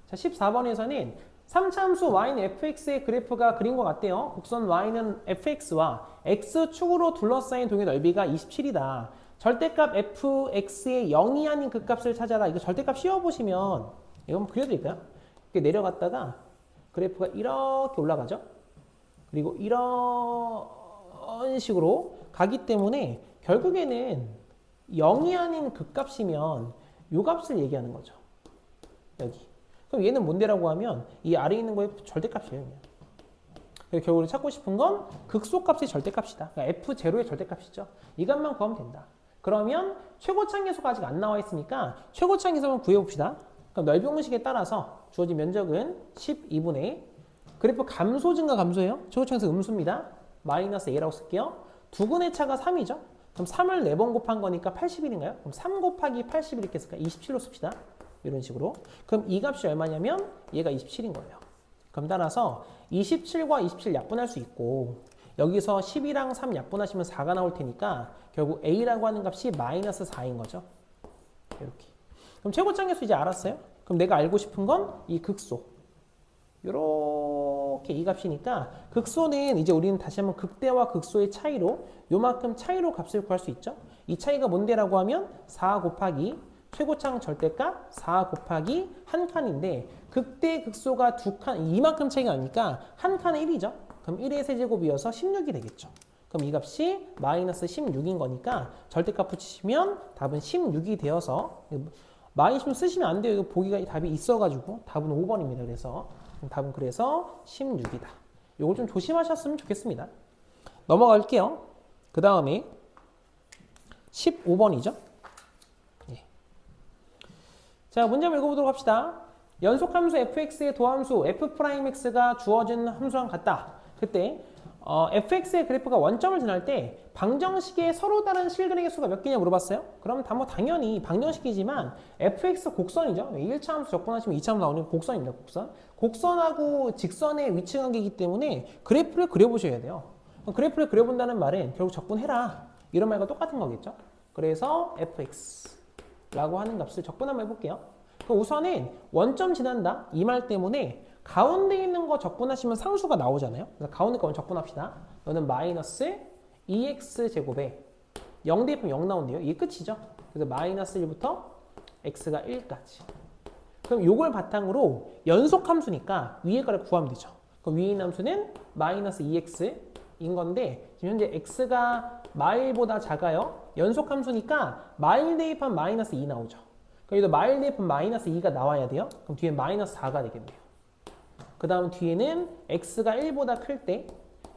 S1: 자, 14번에서는 3차 함수 y는 fx의 그래프가 그린 것 같대요. 곡선 y는 fx와 x축으로 둘러싸인 동의 넓이가 27이다. 절대값 fx의 0이 아닌 극값을 찾아라. 이거 절대값 씌워보시면 이거 한번 그려드릴까요? 이렇게 내려갔다가 그래프가 이렇게 올라가죠. 그리고 이런 식으로 가기 때문에 결국에는 0이 아닌 극값이면 요 값을 얘기하는 거죠. 여기. 그럼 얘는 뭔데라고 하면 이 아래에 있는 거의 절대값이에요. 그냥. 그래서 결국에 찾고 싶은 건 극소값의 절대값이다. 그러니까 f0의 절대값이죠. 이 값만 구하면 된다. 그러면 최고창 계수가 아직 안 나와 있으니까 최고창 계수 한번 구해봅시다. 그럼 넓이 공식에 따라서 주어진 면적은 12분의 그래프 감소 증가 감소예요. 최고창 계수 음수입니다. 마이너스 a라고 쓸게요. 두근의 차가 3이죠. 그럼 3을 4번 곱한 거니까 81인가요? 그럼 3 곱하기 81 이렇게 쓸까? 27로 씁시다. 이런 식으로. 그럼 이 값이 얼마냐면 얘가 27인 거예요. 그럼 따라서 27과 27 약분할 수 있고 여기서 10이랑 3 약분하시면 4가 나올 테니까 결국 a라고 하는 값이 마이너스 4인 거죠. 이렇게. 그럼 최고창 계수 이제 알았어요? 그럼 내가 알고 싶은 건 이 극소. 요렇게 이 값이니까 극소는 이제 우리는 다시 한번 극대와 극소의 차이로 요만큼 차이로 값을 구할 수 있죠. 이 차이가 뭔데라고 하면 4 곱하기 최고창 절대값 4 곱하기 한 칸인데 극대 극소가 두 칸, 이만큼 차이가 나니까 한 칸에 1이죠. 그럼 1의 세제곱이어서 16이 되겠죠. 그럼 이 값이 마이너스 16인 거니까 절대값 붙이시면 답은 16이 되어서 마이너스 16 쓰시면 안 돼요. 이거 보기가 답이 있어가지고 답은 5번입니다. 그래서 답은 그래서 16이다. 이걸 좀 조심하셨으면 좋겠습니다. 넘어갈게요. 그 다음에 15번이죠. 예. 자, 문제 한번 읽어보도록 합시다. 연속함수 fx의 도함수 f'x가 주어진 함수랑 같다. 그때 fx의 그래프가 원점을 지날 때 방정식에 서로 다른 실근의 개수가 몇 개냐 물어봤어요. 그러면 뭐 당연히 방정식이지만 fx 곡선이죠. 1차 함수 적분하시면 2차 함수 나오는 곡선입니다. 곡선. 곡선하고 직선의 위치 관계이기 때문에 그래프를 그려보셔야 돼요. 그래프를 그려본다는 말은 결국 적분해라. 이런 말과 똑같은 거겠죠. 그래서 fx라고 하는 값을 적분 한번 해볼게요. 우선은 원점 지난다 이 말 때문에 가운데 있는 거 적분하시면 상수가 나오잖아요. 그래서 가운데 거 적분합시다. 너는 마이너스 2x 제곱에 0 대입하면 0 나온대요. 이게 끝이죠. 그래서 마이너스 1부터 x가 1까지. 그럼 요걸 바탕으로 연속 함수니까 위에 거를 구하면 되죠. 그럼 위에 있는 함수는 마이너스 2x인 건데 지금 현재 x가 마일보다 작아요. 연속 함수니까 마일 대입하면 마이너스 2 나오죠. 그래도 마일 대입하면 마이너스 2가 나와야 돼요. 그럼 뒤에 마이너스 4가 되겠네요. 그 다음 뒤에는 x가 1보다 클 때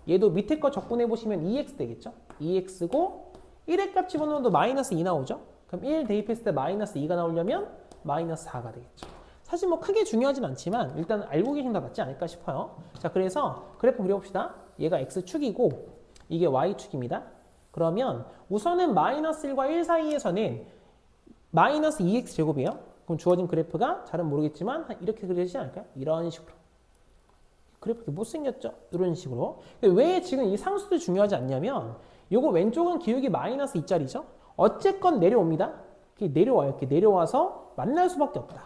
S1: 얘도 밑에 거 적분해 보시면 2x 되겠죠. 2x고 1의 값 집어넣어도 마이너스 2 나오죠. 그럼 1 대입했을 때 마이너스 2가 나오려면 마이너스 4가 되겠죠. 사실 뭐 크게 중요하진 않지만 일단 알고 계신 게 낫지 않을까 싶어요. 자, 그래서 그래프 그려봅시다. 얘가 x축이고 이게 y축입니다. 그러면 우선은 마이너스 1과 1 사이에서는 마이너스 2x 제곱이에요. 그럼 주어진 그래프가 잘은 모르겠지만 이렇게 그려지지 않을까요? 이런 식으로. 그래프 못생겼죠? 이런 식으로. 왜 지금 이 상수도 중요하지 않냐면 요거 왼쪽은 기울기 마이너스 2짜리죠? 어쨌건 내려옵니다. 이렇게 내려와요. 이렇게 내려와서 만날 수밖에 없다.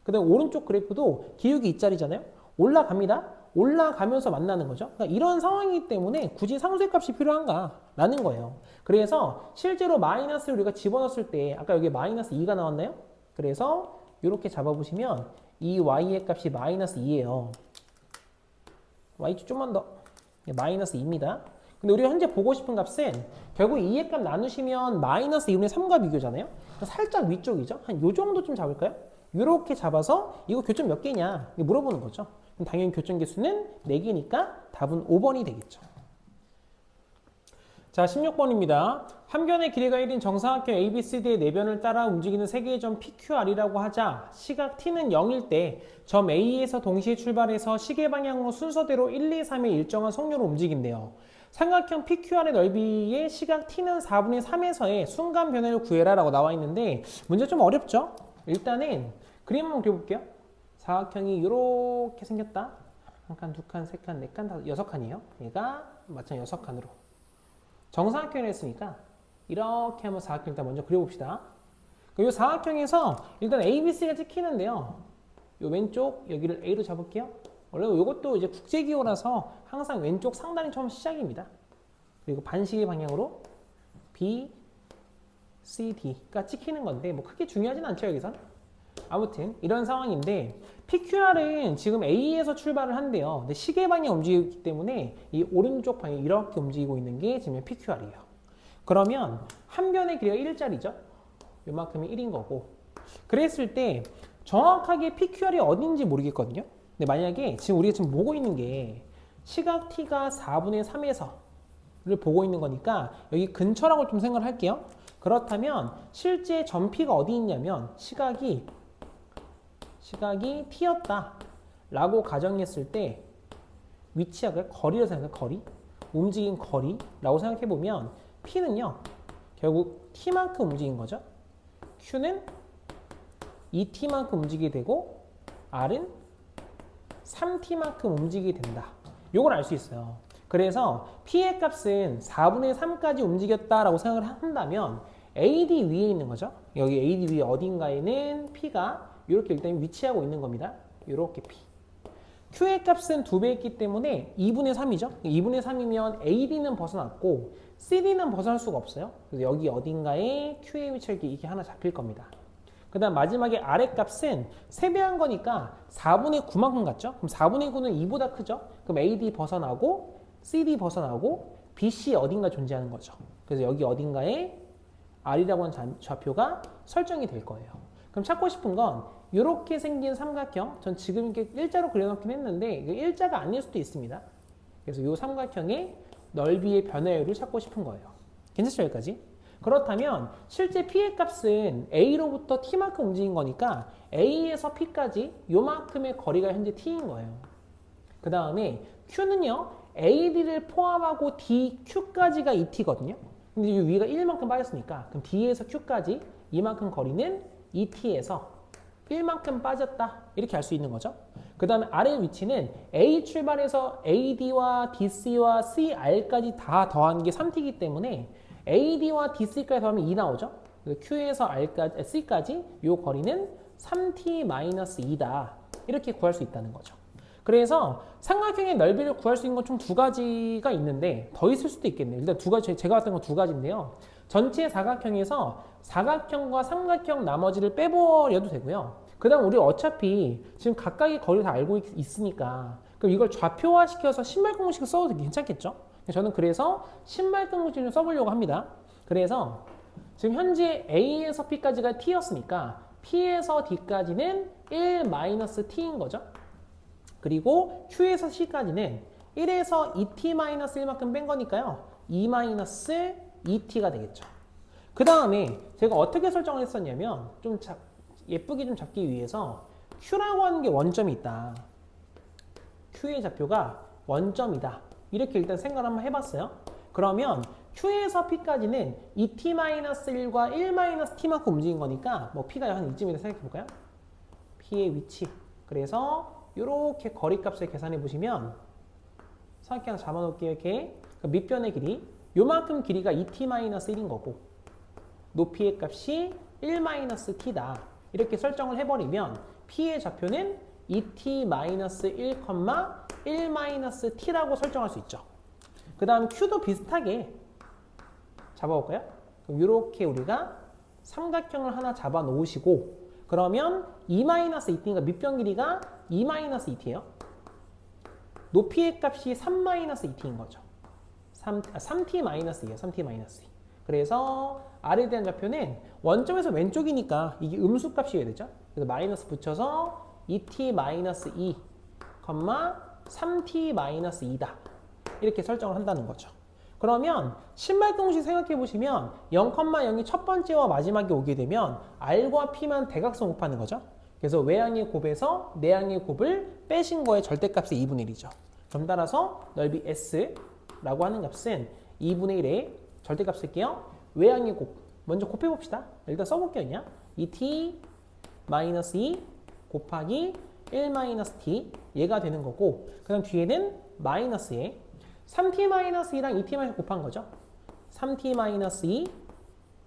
S1: 그 다음에 오른쪽 그래프도 기울기 2짜리잖아요? 올라갑니다. 올라가면서 만나는 거죠. 그러니까 이런 상황이기 때문에 굳이 상수의 값이 필요한가? 라는 거예요. 그래서 실제로 마이너스를 우리가 집어넣었을 때 아까 여기 마이너스 2가 나왔나요? 그래서 이렇게 잡아보시면 이 y의 값이 마이너스 2예요. y축 좀만 더 마이너스 2입니다. 근데 우리가 현재 보고 싶은 값은 결국 2의 값 나누시면 마이너스 2분의 3과 비교잖아요. 살짝 위쪽이죠. 한 요 정도쯤 잡을까요? 이렇게 잡아서 이거 교점 몇 개냐 물어보는 거죠. 그럼 당연히 교점 개수는 4개니까 답은 5번이 되겠죠. 자, 16번입니다. 한 변의 길이가 1인 정사각형 ABCD의 4변을 따라 움직이는 세 개의 점 PQR이라고 하자 시각 T는 0일 때 점 A에서 동시에 출발해서 시계 방향으로 순서대로 1, 2, 3의 일정한 속력으로 움직인대요. 삼각형 PQR의 넓이의 시각 T는 4분의 3에서의 순간 변화를 구해라 라고 나와 있는데 문제 좀 어렵죠? 일단은 그림 한번 그려볼게요. 사각형이 이렇게 생겼다. 한 칸, 두 칸, 세 칸, 네 칸, 다섯, 6칸이에요. 얘가 마찬가지 6칸으로. 정사각형을 했으니까 이렇게 한번 사각형 일단 먼저 그려봅시다. 이 사각형에서 일단 ABC가 찍히는데요. 이 왼쪽 여기를 A로 잡을게요. 원래 이것도 이제 국제기호라서 항상 왼쪽 상단이 처음 시작입니다. 그리고 반시계 방향으로 B, CD가 찍히는 건데 뭐 크게 중요하진 않죠 여기선. 아무튼 이런 상황인데 PQR은 지금 A에서 출발을 한대요. 근데 시계 방향 움직이기 때문에 이 오른쪽 방향 이렇게 움직이고 있는 게 지금 PQR이에요. 그러면 한 변의 길이가 1짜리죠. 요만큼이 1인 거고. 그랬을 때 정확하게 PQR이 어딘지 모르겠거든요. 근데 만약에 지금 우리가 지금 보고 있는 게 시각 T가 4분의 3에서를 보고 있는 거니까 여기 근처라고 좀 생각을 할게요. 그렇다면 실제 점피가 어디 있냐면 시각이 T였다 라고 가정했을 때 위치하고 거리를 생각해. 거리, 움직인 거리라고 생각해 보면 P는요 결국 T만큼 움직인 거죠. Q는 2T만큼 움직이게 되고 R은 3T만큼 움직이게 된다. 요걸 알 수 있어요. 그래서 P의 값은 4분의 3까지 움직였다라고 생각을 한다면 AD 위에 있는 거죠. 여기 AD 위에 어딘가에는 P가 이렇게 일단 위치하고 있는 겁니다. 이렇게 P. Q의 값은 2배였기 때문에 2분의 3이죠. 2분의 3이면 AD는 벗어났고 CD는 벗어날 수가 없어요. 그래서 여기 어딘가에 Q의 위치가 이렇게 하나 잡힐 겁니다. 그 다음 마지막에 R의 값은 3배한 거니까 4분의 9만큼 같죠? 그럼 4분의 9는 2보다 크죠? 그럼 AD 벗어나고 CD 벗어나고 BC 어딘가 존재하는 거죠. 그래서 여기 어딘가에 R이라고 하는 좌표가 설정이 될 거예요. 그럼 찾고 싶은 건 이렇게 생긴 삼각형, 전 지금 이렇게 일자로 그려놓긴 했는데 이게 일자가 아닐 수도 있습니다. 그래서 이 삼각형의 넓이의 변화율을 찾고 싶은 거예요. 괜찮죠 여기까지? 그렇다면 실제 P의 값은 A로부터 T만큼 움직인 거니까 A에서 P까지 요만큼의 거리가 현재 T인 거예요. 그 다음에 Q는요 AD를 포함하고 DQ까지가 2T거든요. 근데 이 위가 1만큼 빠졌으니까 그럼 D에서 Q까지 이만큼 거리는 2T에서 1만큼 빠졌다 이렇게 알 수 있는 거죠. 그 다음에 R의 위치는 A 출발해서 AD와 DC와 CR까지 다 더한 게 3T이기 때문에 AD와 DC까지 더하면 2 나오죠. 그래서 Q에서 R까지, C까지 이 거리는 3T-2다 이렇게 구할 수 있다는 거죠. 그래서 삼각형의 넓이를 구할 수 있는 건 총 2가지가 있는데 더 있을 수도 있겠네요. 일단 2가지, 제가 봤던 건 2가지인데요. 전체 사각형에서 사각형과 삼각형 나머지를 빼버려도 되고요. 그 다음 우리 어차피 지금 각각의 거리를 다 알고 있으니까 그럼 이걸 좌표화시켜서 신발 공식을 써도 괜찮겠죠? 저는 그래서 신발 공식을 써보려고 합니다. 그래서 지금 현재 A에서 P까지가 T였으니까 P에서 D까지는 1-T인 거죠. 그리고 Q에서 C까지는 1에서 2T-1만큼 뺀 거니까요. 2-2T가 되겠죠. 그 다음에 제가 어떻게 설정을 했었냐면 좀 예쁘게 좀 잡기 위해서 Q라고 하는 게 원점이 있다. Q의 좌표가 원점이다. 이렇게 일단 생각을 한번 해봤어요. 그러면 Q에서 P까지는 2T-1과 1-T만큼 움직인 거니까 뭐 P가 한 이쯤이다 생각해볼까요? P의 위치. 그래서 이렇게 거리값을 계산해 보시면 삼각형 잡아놓을게요. 이렇게 밑변의 길이 요만큼 길이가 2T-1인 거고 높이의 값이 1-T다. 이렇게 설정을 해버리면 P의 좌표는 2T-1,1-T라고 설정할 수 있죠. 그 다음 Q도 비슷하게 잡아볼까요? 그럼 이렇게 우리가 삼각형을 하나 잡아 놓으시고 그러면 2-2T니까 밑변 길이가 2-2T예요. 높이의 값이 3-2T인 거죠. 3T-2예요. 3T-2. 그래서 R에 대한 좌표는 원점에서 왼쪽이니까 이게 음수값이어야 되죠. 그래서 마이너스 붙여서 2T-2, 3T-2다. 이렇게 설정을 한다는 거죠. 그러면 신발 공식 생각해 보시면 0,0이 첫 번째와 마지막에 오게 되면 R과 P만 대각선 곱하는 거죠. 그래서 외양의 곱에서 내양의 곱을 빼신 거의 절대값이 2분의 1이죠. 그럼 따라서 넓이 S라고 하는 값은 2분의 1의 절대값 쓸게요. 외양의 곱 먼저 곱해봅시다. 일단 써볼게요. 그냥 2T-2 곱하기 1-T 얘가 되는 거고 그 다음 뒤에는 마이너스에 3T-2랑 2T- 곱한 거죠. 3T-2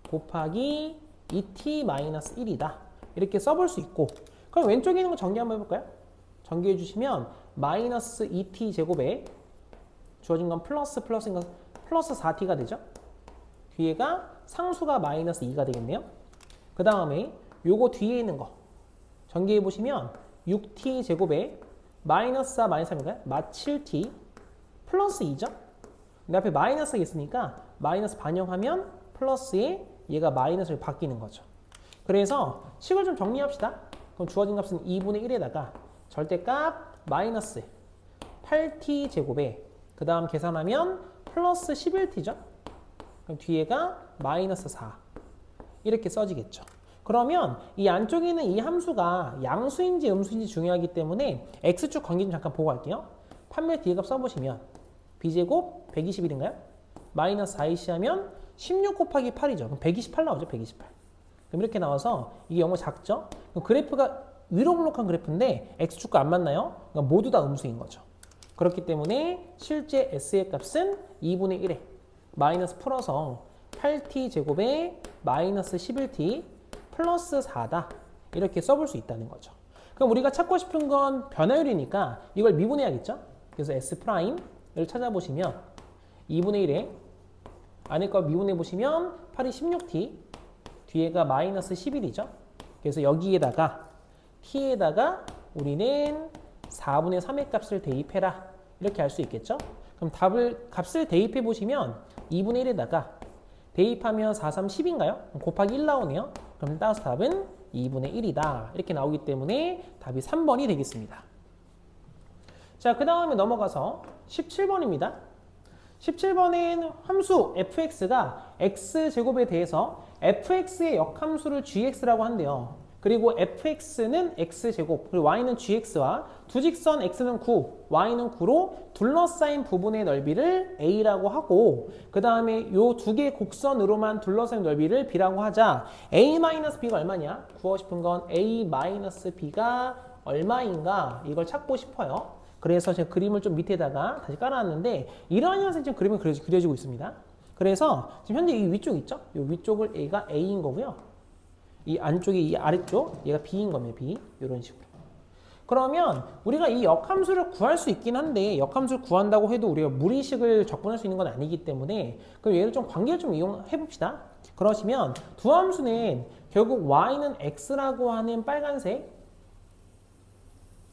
S1: 곱하기 2T-1이다. 이렇게 써볼 수 있고 그럼 왼쪽에 있는 거 전개 한번 해볼까요? 전개해 주시면 마이너스 2T 제곱에 주어진 건 플러스인 건 플러스 4T가 되죠. 뒤에가 상수가 마이너스 2가 되겠네요. 그 다음에 요거 뒤에 있는 거 전개해 보시면 6t 제곱에 마이너스 4 마이너스 3인가요? 마 7t 플러스 2죠? 근데 앞에 마이너스가 있으니까 마이너스 반영하면 플러스에 얘가 마이너스로 바뀌는 거죠. 그래서 식을 좀 정리합시다. 그럼 주어진 값은 2분의 1에다가 절대값 마이너스 8t 제곱에 그 다음 계산하면 플러스 11t죠. 그럼 뒤에가 마이너스 4 이렇게 써지겠죠. 그러면 이 안쪽에 있는 이 함수가 양수인지 음수인지 중요하기 때문에 x축 관계 좀 잠깐 보고 갈게요. 판매 뒤에 값 써보시면 b제곱 121인가요? 마이너스 4ac 하면 16 곱하기 8이죠. 그럼 128 나오죠. 128. 그럼 이렇게 나와서 이게 영어 작죠? 그럼 그래프가 위로 블록한 그래프인데 x축과 안 맞나요? 그러니까 모두 다 음수인 거죠. 그렇기 때문에 실제 s의 값은 2분의 1에 마이너스 풀어서 8t 제곱에 마이너스 11t 플러스 4다. 이렇게 써볼 수 있다는 거죠. 그럼 우리가 찾고 싶은 건 변화율이니까 이걸 미분해야겠죠? 그래서 S'을 찾아보시면 2분의 1에 안에 거 미분해 보시면 8이 16t 뒤에가 마이너스 11이죠. 그래서 여기에다가 t에다가 우리는 4분의 3의 값을 대입해라. 이렇게 할 수 있겠죠? 그럼 값을 대입해 보시면 2분의 1에다가 대입하면 4, 3, 10인가요? 곱하기 1 나오네요. 그럼 따라서 답은 2분의 1이다. 이렇게 나오기 때문에 답이 3번이 되겠습니다. 자, 그 다음에 넘어가서 17번입니다. 17번엔 함수 fx가 x제곱에 대해서 fx의 역함수를 gx라고 한대요. 그리고 fx는 x제곱, 그리고 y는 gx와 두 직선 x는 9, y는 9로 둘러싸인 부분의 넓이를 a라고 하고 그 다음에 요 두 개의 곡선으로만 둘러싸인 넓이를 b라고 하자 a-b가 얼마냐? 구하고 싶은 건 a-b가 얼마인가? 이걸 찾고 싶어요. 그래서 제가 그림을 좀 밑에다가 다시 깔아놨는데 이러한 현상이 지금 그림이 그려지고 있습니다. 그래서 지금 현재 이 위쪽 있죠? 이 위쪽을 A가 A인 거고요. 이 안쪽이 이 아래쪽 얘가 B인 겁니다. B 이런 식으로. 그러면 우리가 이 역함수를 구할 수 있긴 한데 역함수를 구한다고 해도 우리가 무리식을 접근할 수 있는 건 아니기 때문에 그럼 얘를 좀 관계를 좀 이용해 봅시다. 그러시면 두 함수는 결국 y는 x라고 하는 빨간색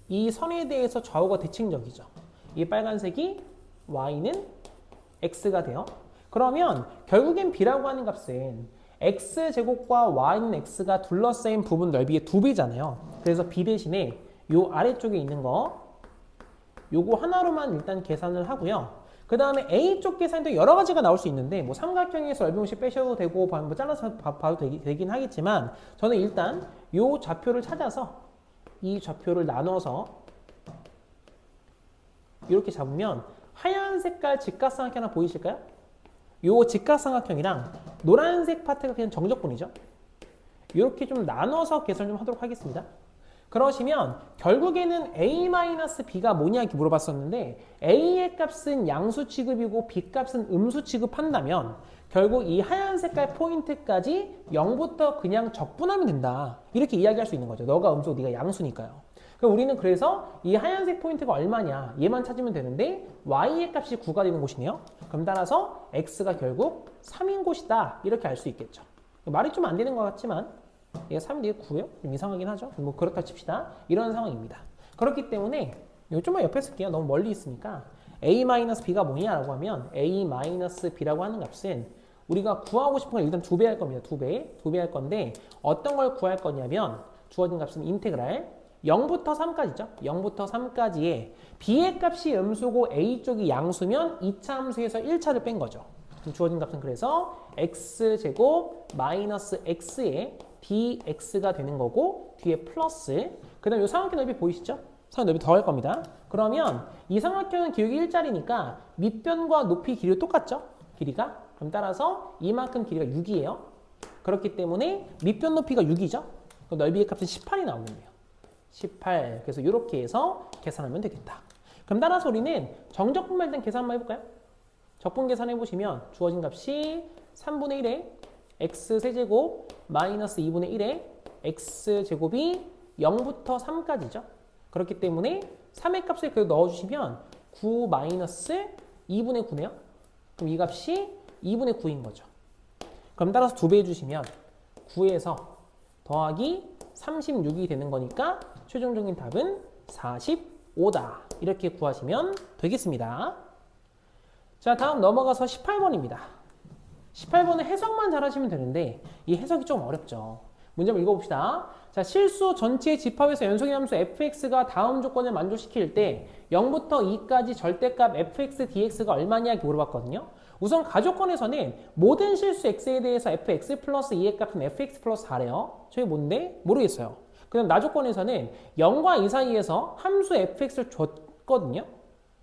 S1: 이 선에 대해서 좌우가 대칭적이죠. 이 빨간색이 y는 x가 돼요. 그러면 결국엔 b라고 하는 값은 x제곱과 y는 x가 둘러싸인 부분 넓이의 2배잖아요. 그래서 b 대신에 요 아래쪽에 있는 거 요거 하나로만 일단 계산을 하고요. 그 다음에 A쪽 계산도 여러 가지가 나올 수 있는데 뭐 삼각형에서 넓이공식 빼셔도 되고 뭐 잘라서 봐도 되긴 하겠지만 저는 일단 요 좌표를 찾아서 이 좌표를 나눠서 이렇게 잡으면 하얀 색깔 직각삼각형 하나 보이실까요? 요 직각삼각형이랑 노란색 파트가 그냥 정적분이죠. 이렇게 좀 나눠서 계산 좀 하도록 하겠습니다. 그러시면 결국에는 a-b가 뭐냐 이렇게 물어봤었는데 a의 값은 양수 취급이고 b 값은 음수 취급한다면 결국 이 하얀 색깔 포인트까지 0부터 그냥 적분하면 된다. 이렇게 이야기할 수 있는 거죠. 너가 음수고 네가 양수니까요. 그럼 우리는 그래서 이 하얀색 포인트가 얼마냐 얘만 찾으면 되는데 y의 값이 9가 되는 곳이네요. 그럼 따라서 x가 결국 3인 곳이다. 이렇게 알 수 있겠죠. 말이 좀 안 되는 것 같지만 얘가 3이 되게 9예요? 좀 이상하긴 하죠. 뭐 그렇다 칩시다. 이런 상황입니다. 그렇기 때문에 이거 좀만 옆에 쓸게요. 너무 멀리 있으니까 a-b가 뭐냐라고 하면 a-b라고 하는 값은 우리가 구하고 싶은 걸 일단 2배 할 겁니다. 2배 할 건데 어떤 걸 구할 거냐면 주어진 값은 인테그랄 0부터 3까지죠. 0부터 3까지에 b의 값이 음수고 a쪽이 양수면 2차 함수에서 1차를 뺀 거죠. 주어진 값은 그래서 x제곱 마이너스 x에 dx가 되는 거고 뒤에 플러스 그 다음 이 삼각형 넓이 보이시죠? 삼각형 넓이 더할 겁니다. 그러면 이 삼각형은 기울기 1짜리니까 밑변과 높이 길이 똑같죠? 길이가? 그럼 따라서 이만큼 길이가 6이에요. 그렇기 때문에 밑변 높이가 6이죠? 그럼 넓이의 값은 18이 나오겠네요. 18 그래서 이렇게 해서 계산하면 되겠다. 그럼 따라서 우리는 정적분만 일단 계산 한번 해볼까요? 적분 계산해보시면 주어진 값이 3분의 1에 x세제곱 마이너스 2분의 1에 x제곱이 0부터 3까지죠. 그렇기 때문에 3의 값을 그대로 넣어주시면 9 마이너스 2분의 9네요. 그럼 이 값이 2분의 9인 거죠. 그럼 따라서 2배 해주시면 9에서 더하기 36이 되는 거니까 최종적인 답은 45다. 이렇게 구하시면 되겠습니다. 자, 다음 넘어가서 18번입니다. 18번은 해석만 잘하시면 되는데 이 해석이 좀 어렵죠. 문제 한번 읽어봅시다. 자, 실수 전체의 집합에서 연속의 함수 fx가 다음 조건을 만족시킬 때 0부터 2까지 절대값 fx dx가 얼마냐 이렇게 물어봤거든요. 우선 가조건에서는 모든 실수 x에 대해서 fx 플러스 2의 값은 fx 플러스 4래요. 저게 뭔데? 모르겠어요. 그럼 나조건에서는 0과 2 사이에서 함수 fx를 줬거든요.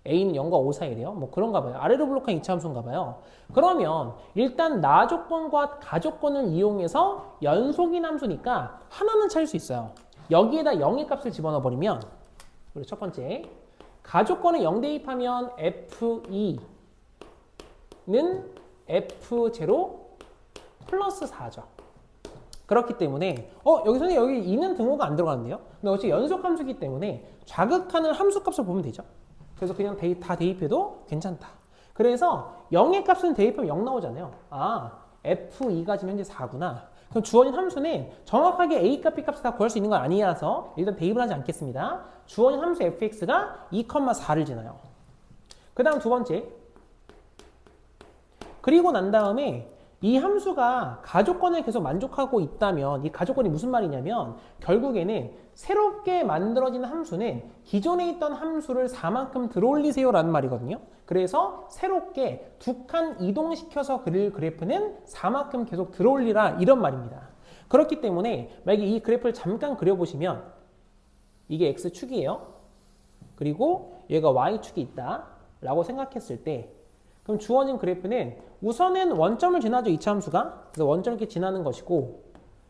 S1: a는 0과 5 사이래요. 뭐 그런가 봐요. 아래로 블록한 이차함수인가 봐요. 그러면 일단 나조건과 가조건을 이용해서 연속인 함수니까 하나는 찾을 수 있어요. 여기에다 0의 값을 집어넣어 버리면 우리 첫 번째 가조건에 0 대입하면 f2는 f0 플러스 4죠. 그렇기 때문에 여기서는 여기 2는 등호가 안 들어가는데요. 근데 어차피 연속 함수이기 때문에 자극하는 함수 값을 보면 되죠. 그래서 그냥 다 대입해도 괜찮다. 그래서 0의 값은 대입하면 0 나오잖아요. f2가 지금 현재 4구나. 그럼 주어진 함수는 정확하게 a 값, b 값을 다 구할 수 있는 건 아니라서 일단 대입을 하지 않겠습니다. 주어진 함수 fx가 2,4를 지나요. 그 다음 두 번째. 그리고 난 다음에 이 함수가 가조건을 계속 만족하고 있다면 이 가조건이 무슨 말이냐면 결국에는 새롭게 만들어진 함수는 기존에 있던 함수를 4만큼 들어올리세요 라는 말이거든요. 그래서 새롭게 2칸 이동시켜서 그릴 그래프는 4만큼 계속 들어올리라 이런 말입니다. 그렇기 때문에 만약에 이 그래프를 잠깐 그려보시면 이게 x축이에요. 그리고 얘가 y축이 있다 라고 생각했을 때 그럼 주어진 그래프는 우선은 원점을 지나죠. 이차 함수가. 그래서 원점을 이렇게 지나는 것이고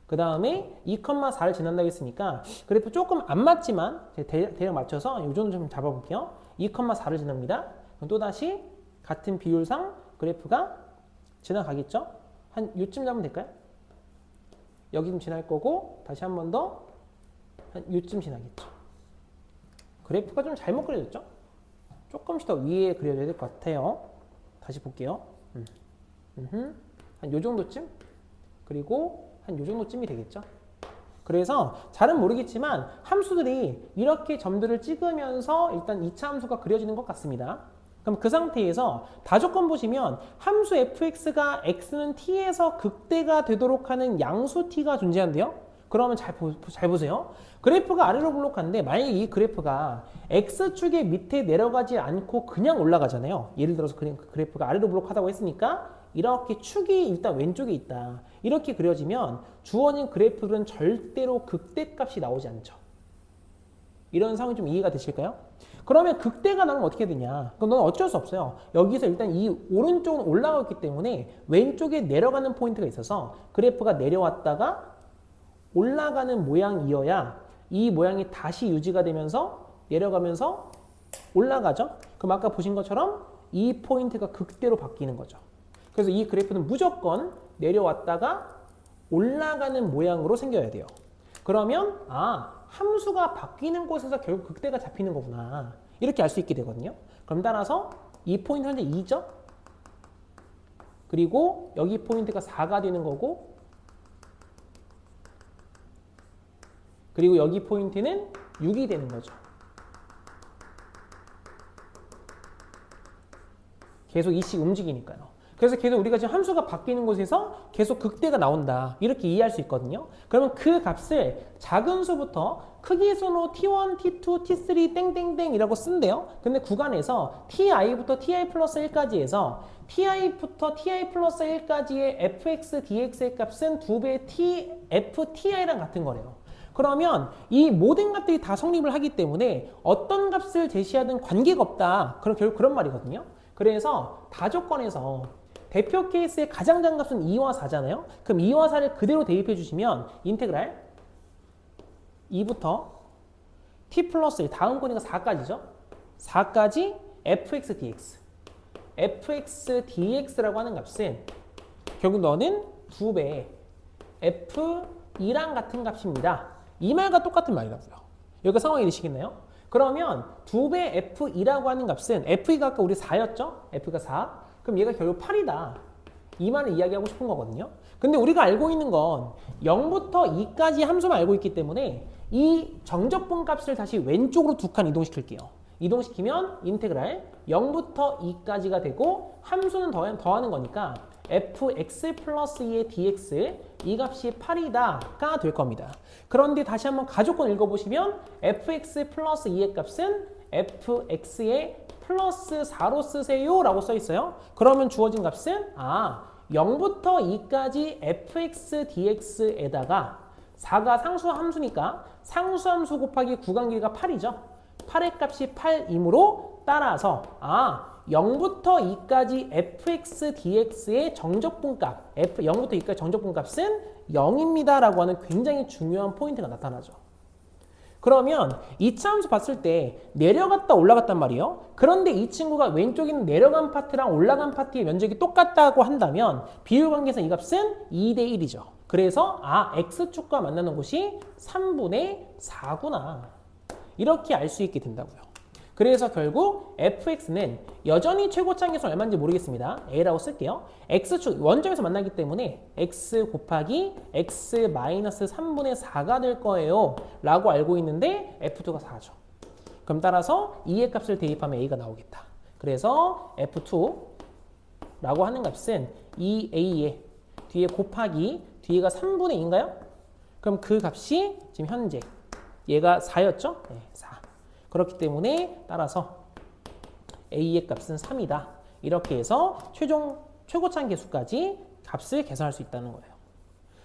S1: 그 다음에 2,4를 지난다고 했으니까 그래프 조금 안 맞지만 대략 맞춰서 이 정도 좀 잡아볼게요. 2,4를 지납니다. 그럼 또다시 같은 비율상 그래프가 지나가겠죠. 한 요쯤 잡으면 될까요? 여기 좀 지날 거고 다시 한 번 더 한 요쯤 지나겠죠. 그래프가 좀 잘못 그려졌죠? 조금씩 더 위에 그려야 될 것 같아요. 다시 볼게요. 한 요 정도쯤? 그리고 한 요 정도쯤이 되겠죠. 그래서 잘은 모르겠지만 함수들이 이렇게 점들을 찍으면서 일단 2차 함수가 그려지는 것 같습니다. 그럼 그 상태에서 다조건 보시면 함수 fx가 x는 t에서 극대가 되도록 하는 양수 t가 존재한대요. 그러면 잘 보세요. 그래프가 아래로 블록하는데 만약에 이 그래프가 x축의 밑에 내려가지 않고 그냥 올라가잖아요. 예를 들어서 그래프가 아래로 블록하다고 했으니까 이렇게 축이 일단 왼쪽에 있다. 이렇게 그려지면 주어진 그래프는 절대로 극대값이 나오지 않죠. 이런 상황이 좀 이해가 되실까요? 그러면 극대가 나오면 어떻게 되냐? 그럼 너는 어쩔 수 없어요. 여기서 일단 이 오른쪽은 올라가기 때문에 왼쪽에 내려가는 포인트가 있어서 그래프가 내려왔다가 올라가는 모양이어야 이 모양이 다시 유지가 되면서 내려가면서 올라가죠. 그럼 아까 보신 것처럼 이 포인트가 극대로 바뀌는 거죠. 그래서 이 그래프는 무조건 내려왔다가 올라가는 모양으로 생겨야 돼요. 그러면 함수가 바뀌는 곳에서 결국 극대가 잡히는 거구나. 이렇게 알 수 있게 되거든요. 그럼 따라서 이 포인트 현재 2죠. 그리고 여기 포인트가 4가 되는 거고 그리고 여기 포인트는 6이 되는 거죠. 계속 이씩 움직이니까요. 그래서 계속 우리가 지금 함수가 바뀌는 곳에서 계속 극대가 나온다. 이렇게 이해할 수 있거든요. 그러면 그 값을 작은 수부터 크기 순으로 t1, t2, t3 땡땡땡이라고 쓴대요. 근데 구간에서 ti부터 ti 플러스 1까지 해서 ti부터 ti 플러스 1까지의 fx, dx의 값은 2배의 ft이랑 같은 거래요. 그러면 이 모든 값들이 다 성립을 하기 때문에 어떤 값을 제시하든 관계가 없다. 그럼 결국 그런 말이거든요. 그래서 다조건에서 대표 케이스의 가장 작은 값은 2와 4잖아요. 그럼 2와 4를 그대로 대입해 주시면 인테그랄 2부터 t 플러스 1 다음 거니까 4까지죠. 4까지 fx dx fx dx라고 하는 값은 결국 너는 2배 f2랑 같은 값입니다. 이 말과 똑같은 말이라고요. 여기가 상황이 되시겠나요? 그러면 2배 f2라고 하는 값은 f2가 아까 우리 4였죠? f가 4. 그럼 얘가 결국 8이다. 이 말을 이야기하고 싶은 거거든요. 근데 우리가 알고 있는 건 0부터 2까지 함수만 알고 있기 때문에 이 정적분 값을 다시 왼쪽으로 두 칸 이동시킬게요. 이동시키면 인테그랄 0부터 2까지가 되고 함수는 더하는 거니까 fx 플러스 2의 dx 이 값이 8이다가 될 겁니다. 그런데 다시 한번 가족권 읽어보시면 fx 플러스 2의 값은 fx의 플러스 4로 쓰세요 라고 써 있어요. 그러면 주어진 값은 0부터 2까지 fx dx에다가 4가 상수 함수니까 상수 함수 곱하기 구간 길이가 8이죠. 8의 값이 8이므로 따라서 0부터 2까지 fx dx의 정적분 값 0부터 2까지 정적분 값은 0입니다 라고 하는 굉장히 중요한 포인트가 나타나죠. 그러면 2차 함수 봤을 때 내려갔다 올라갔단 말이에요. 그런데 이 친구가 왼쪽에 있는 내려간 파트랑 올라간 파트의 면적이 똑같다고 한다면 비율관계에서 이 값은 2대 1이죠. 그래서 x축과 만나는 곳이 3분의 4구나. 이렇게 알 수 있게 된다고요. 그래서 결국 fx는 여전히 최고차항계수는 얼마인지 모르겠습니다. a라고 쓸게요. x축 원점에서 만나기 때문에 x 곱하기 x 마이너스 3분의 4가 될 거예요 라고 알고 있는데 f2가 4죠. 그럼 따라서 2의 값을 대입하면 a가 나오겠다. 그래서 f2라고 하는 값은 2a의 뒤에 곱하기 뒤에가 3분의 2인가요? 그럼 그 값이 지금 현재 얘가 4였죠? 네, 4. 그렇기 때문에 따라서 a의 값은 3이다. 이렇게 해서 최고차항 계수까지 값을 계산할 수 있다는 거예요.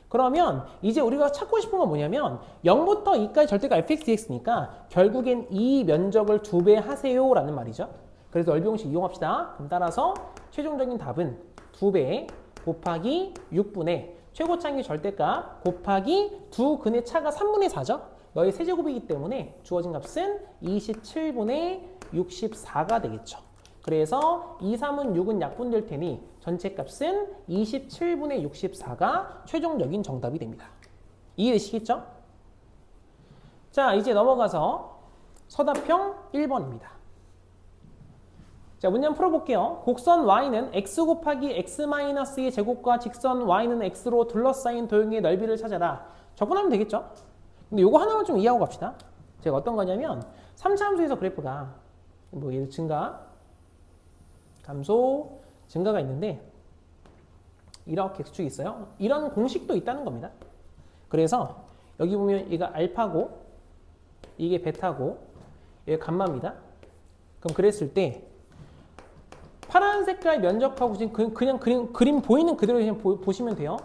S1: 그러면 이제 우리가 찾고 싶은 건 뭐냐면 0부터 2까지 절대가 fx, dx니까 결국엔 이 면적을 2배 하세요 라는 말이죠. 그래서 넓이 공식 이용합시다. 그럼 따라서 최종적인 답은 2배 곱하기 6분의 최고차항의 절대값 곱하기 두 근의 차가 3분의 4죠. 너의 세제곱이기 때문에 주어진 값은 27분의 64가 되겠죠. 그래서 2, 3은 6은 약분될 테니 전체 값은 27분의 64가 최종적인 정답이 됩니다. 이해되시겠죠? 자, 이제 넘어가서 서답형 1번입니다. 자, 문제 한번 풀어볼게요. 곡선 y는 x 곱하기 x-의 제곱과 직선 y는 x로 둘러싸인 도형의 넓이를 찾아라. 접근하면 되겠죠? 근데 요거 하나만 좀 이해하고 갑시다. 제가 어떤 거냐면 3차 함수에서 그래프가 뭐 예를 증가, 감소, 증가가 있는데 이렇게 수축이 있어요. 이런 공식도 있다는 겁니다. 그래서 여기 보면 얘가 알파고 이게 베타고 얘가 감마입니다. 그럼 그랬을 때 파란 색깔 면적하고 지금 그냥 그림 보이는 그대로 그냥 보시면 돼요.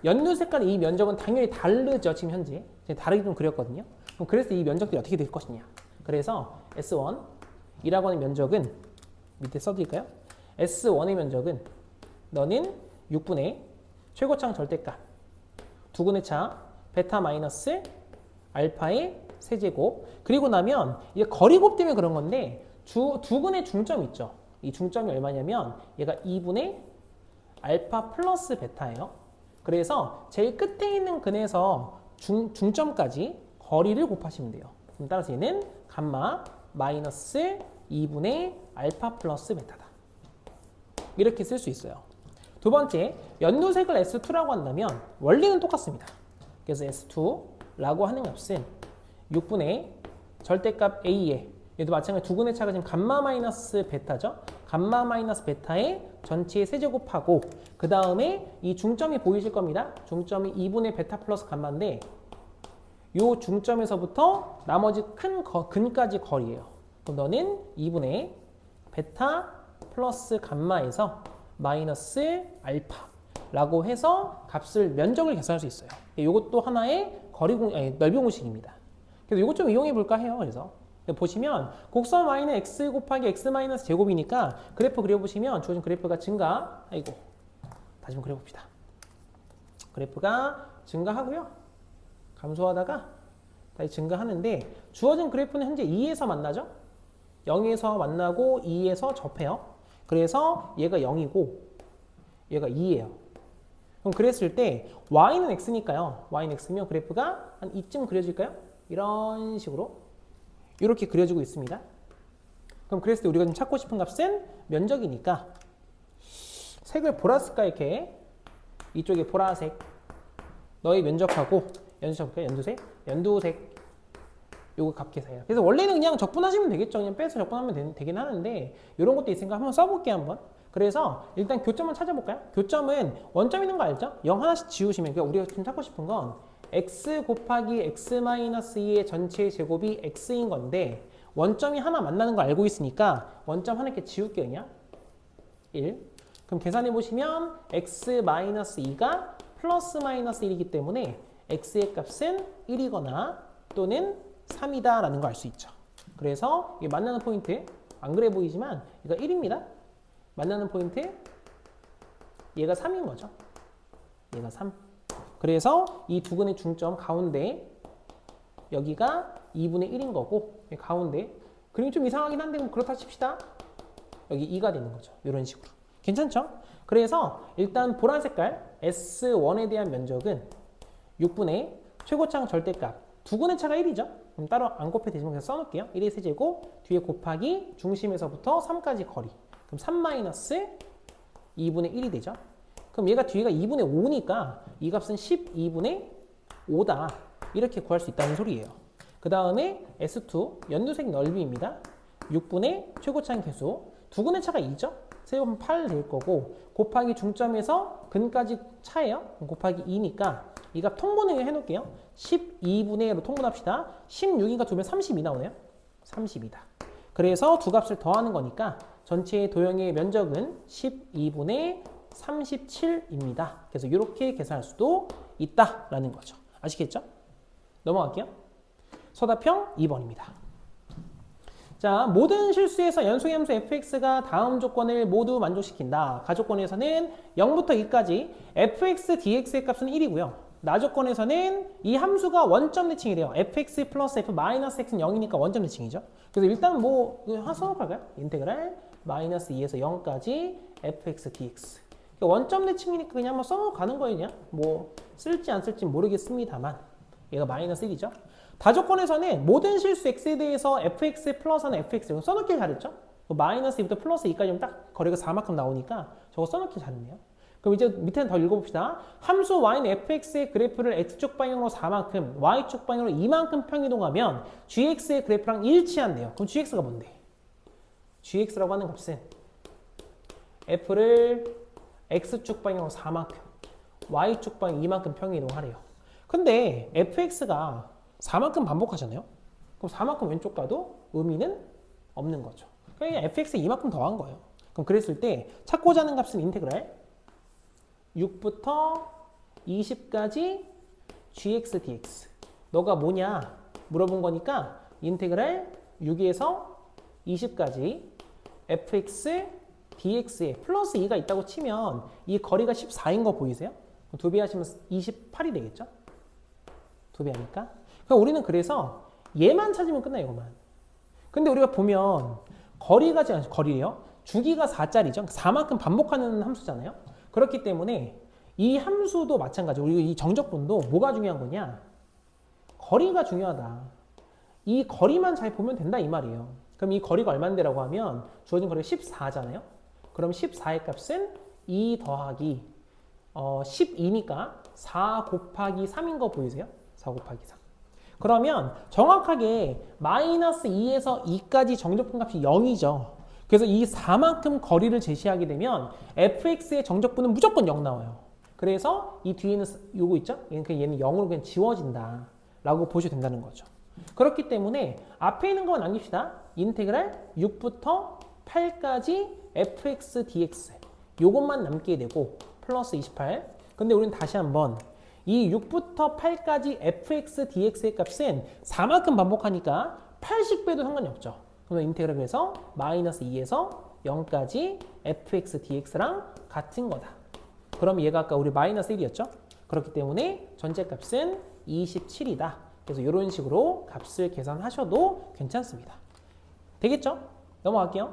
S1: 연두 색깔의 이 면적은 당연히 다르죠. 지금 현재. 다르게 좀 그렸거든요. 그럼 그래서 이 면적들이 어떻게 될 것이냐. 그래서 S1이라고 하는 면적은 밑에 써드릴까요? S1의 면적은 너는 6분의 최고차항 절대값 두근의 차 베타 마이너스 알파의 세제곱 그리고 나면 이게 거리곱 때문에 그런 건데 두근의 중점 있죠. 이 중점이 얼마냐면 얘가 2분의 알파 플러스 베타예요. 그래서 제일 끝에 있는 근에서 중점까지 거리를 곱하시면 돼요. 그럼 따라서 얘는 감마 마이너스 2분의 알파 플러스 베타다. 이렇게 쓸 수 있어요. 두 번째, 연두색을 S2라고 한다면 원리는 똑같습니다. 그래서 S2라고 하는 값은 6분의 절대값 A에 얘도 마찬가지로 두근의 차가 지금 감마 마이너스 베타죠. 감마 마이너스 베타의 전체의 세제곱하고 그 다음에 이 중점이 보이실 겁니다. 중점이 2분의 베타 플러스 감마인데 이 중점에서부터 나머지 큰 근까지 거리예요. 그럼 너는 2분의 베타 플러스 감마에서 마이너스 알파라고 해서 면적을 계산할 수 있어요. 이것도 하나의 넓이 공식입니다. 그래서 이것 좀 이용해 볼까 해요. 그래서 보시면 곡선 y는 x 곱하기 x 마이너스 제곱이니까 그래프 그려보시면 주어진 그래프가 다시 한번 그려봅시다. 그래프가 증가하고요. 감소하다가 다시 증가하는데 주어진 그래프는 현재 2에서 만나죠. 0에서 만나고 2에서 접해요. 그래서 얘가 0이고 얘가 2예요. 그럼 그랬을 때 y는 x니까요. y는 x면 그래프가 한 이쯤 그려질까요? 이런 식으로 이렇게 그려지고 있습니다. 그럼 그랬을 때 우리가 좀 찾고 싶은 값은 면적이니까 색을 보라색깔 이렇게 이쪽에 보라색 너의 면적하고 연두색 요거 값계산이에요. 그래서 원래는 그냥 적분하시면 되겠죠. 그냥 빼서 적분하면 되긴 하는데 이런 것도 있으니까 한번 써볼게요 한번. 그래서 일단 교점을 찾아볼까요? 교점은 원점 있는 거 알죠? 0 하나씩 지우시면 그러니까 우리가 지금 찾고 싶은 건 x 곱하기 x-2의 전체 제곱이 x인 건데 원점이 하나 만나는 거 알고 있으니까 원점 하나 이렇게 지울게요 그냥 1. 그럼 계산해 보시면 x-2가 플러스 마이너스 1이기 때문에 x의 값은 1이거나 또는 3이다 라는 걸 알 수 있죠. 그래서 이게 만나는 포인트 안 그래 보이지만 이거 1입니다. 만나는 포인트 얘가 3인 거죠. 얘가 3. 그래서 이 두 근의 중점 가운데 여기가 2분의 1인 거고 가운데 그림이 좀 이상하긴 한데 그렇다 칩시다. 여기 2가 되는 거죠. 이런 식으로. 괜찮죠? 그래서 일단 보라 색깔 S1에 대한 면적은 6분의 최고차항 절대값 두 근의 차가 1이죠. 그럼 따로 안 곱해 되지만 그냥 써놓을게요. 1의 세제곱 뒤에 곱하기 중심에서부터 3까지 거리. 그럼 3 마이너스 2분의 1이 되죠. 그럼 얘가 뒤가 2분의 5니까 이 값은 12분의 5다. 이렇게 구할 수 있다는 소리예요. 그 다음에 S2 연두색 넓이입니다. 6분의 최고차항 개수. 두 근의 차가 2죠. 세제곱은 8 될 거고 곱하기 중점에서 근까지 차예요. 곱하기 2니까 이 값 통분을 해놓을게요. 12분의 1로 통분합시다. 16인가 두면 32 나오네요. 32다. 그래서 두 값을 더하는 거니까 전체 도형의 면적은 12분의 37입니다. 그래서 이렇게 계산할 수도 있다라는 거죠. 아시겠죠? 넘어갈게요. 서답형 2번입니다. 자, 모든 실수에서 연속의 함수 fx가 다음 조건을 모두 만족시킨다. 가조건에서는 0부터 2까지 fx dx의 값은 1이고요. 나조건에서는 이 함수가 원점 대칭이 돼요. fx 플러스 f 마이너스 x는 0이니까 원점 대칭이죠. 그래서 일단 뭐 하나 써볼까요? 인테그랄 마이너스 2에서 0까지 fx dx. 원점 대칭이니까 그냥 한번 써놓고 가는 거예요. 그냥 뭐 쓸지 안 쓸지 모르겠습니다만 얘가 마이너스 1이죠. 다조건에서는 모든 실수 x에 대해서 fx 플러스는 fx 써놓길 잘했죠. 마이너스 2부터 플러스 2까지 딱 거리가 4만큼 나오니까 저거 써놓길 잘했네요. 그럼 이제 밑에는 더 읽어봅시다. 함수 y는 fx의 그래프를 x축 방향으로 4만큼, y축 방향으로 2만큼 평이동하면 gx의 그래프랑 일치한대요. 그럼 gx가 뭔데? gx라고 하는 값은 f를 x축 방향으로 4만큼, y축 방향 2만큼 평이동하래요. 근데 fx가 4만큼 반복하잖아요. 그럼 4만큼 왼쪽 가도 의미는 없는 거죠. 그냥 fx에 2만큼 더한 거예요. 그럼 그랬을 때 찾고자 하는 값은 인테그랄 6부터 20까지 gx dx. 너가 뭐냐 물어본 거니까 인테그랄 6에서 20까지 fx dx에 플러스 2가 있다고 치면 이 거리가 14인 거 보이세요? 2배 하시면 28이 되겠죠? 2배 하니까. 그러니까 우리는 그래서 얘만 찾으면 끝나요, 이거만. 근데 우리가 보면 거리가 거리예요. 주기가 4짜리죠. 4만큼 반복하는 함수잖아요. 그렇기 때문에 이 함수도 마찬가지고 우리 이 정적분도 뭐가 중요한 거냐? 거리가 중요하다. 이 거리만 잘 보면 된다 이 말이에요. 그럼 이 거리가 얼마인데라고 하면 주어진 거리가 14잖아요. 그럼 14의 값은 2 더하기 12니까 4 곱하기 3인 거 보이세요? 4 곱하기 3. 그러면 정확하게 마이너스 2에서 2까지 정적분 값이 0이죠. 그래서 이 4만큼 거리를 제시하게 되면 fx의 정적분은 무조건 0 나와요. 그래서 이 뒤에는 요거 있죠? 얘는 0으로 그냥 지워진다 라고 보셔도 된다는 거죠. 그렇기 때문에 앞에 있는 거 남깁시다. 인테그랄 6부터 8까지 fx dx 요것만 남게 되고 플러스 28. 근데 우리는 다시 한번 이 6부터 8까지 fx dx의 값은 4만큼 반복하니까 80 빼도 상관이 없죠. 그러면 인테그랄에서 마이너스 2에서 0까지 fx dx랑 같은 거다. 그럼 얘가 아까 우리 마이너스 1이었죠? 그렇기 때문에 전체 값은 27이다. 그래서 이런 식으로 값을 계산하셔도 괜찮습니다. 되겠죠? 넘어갈게요.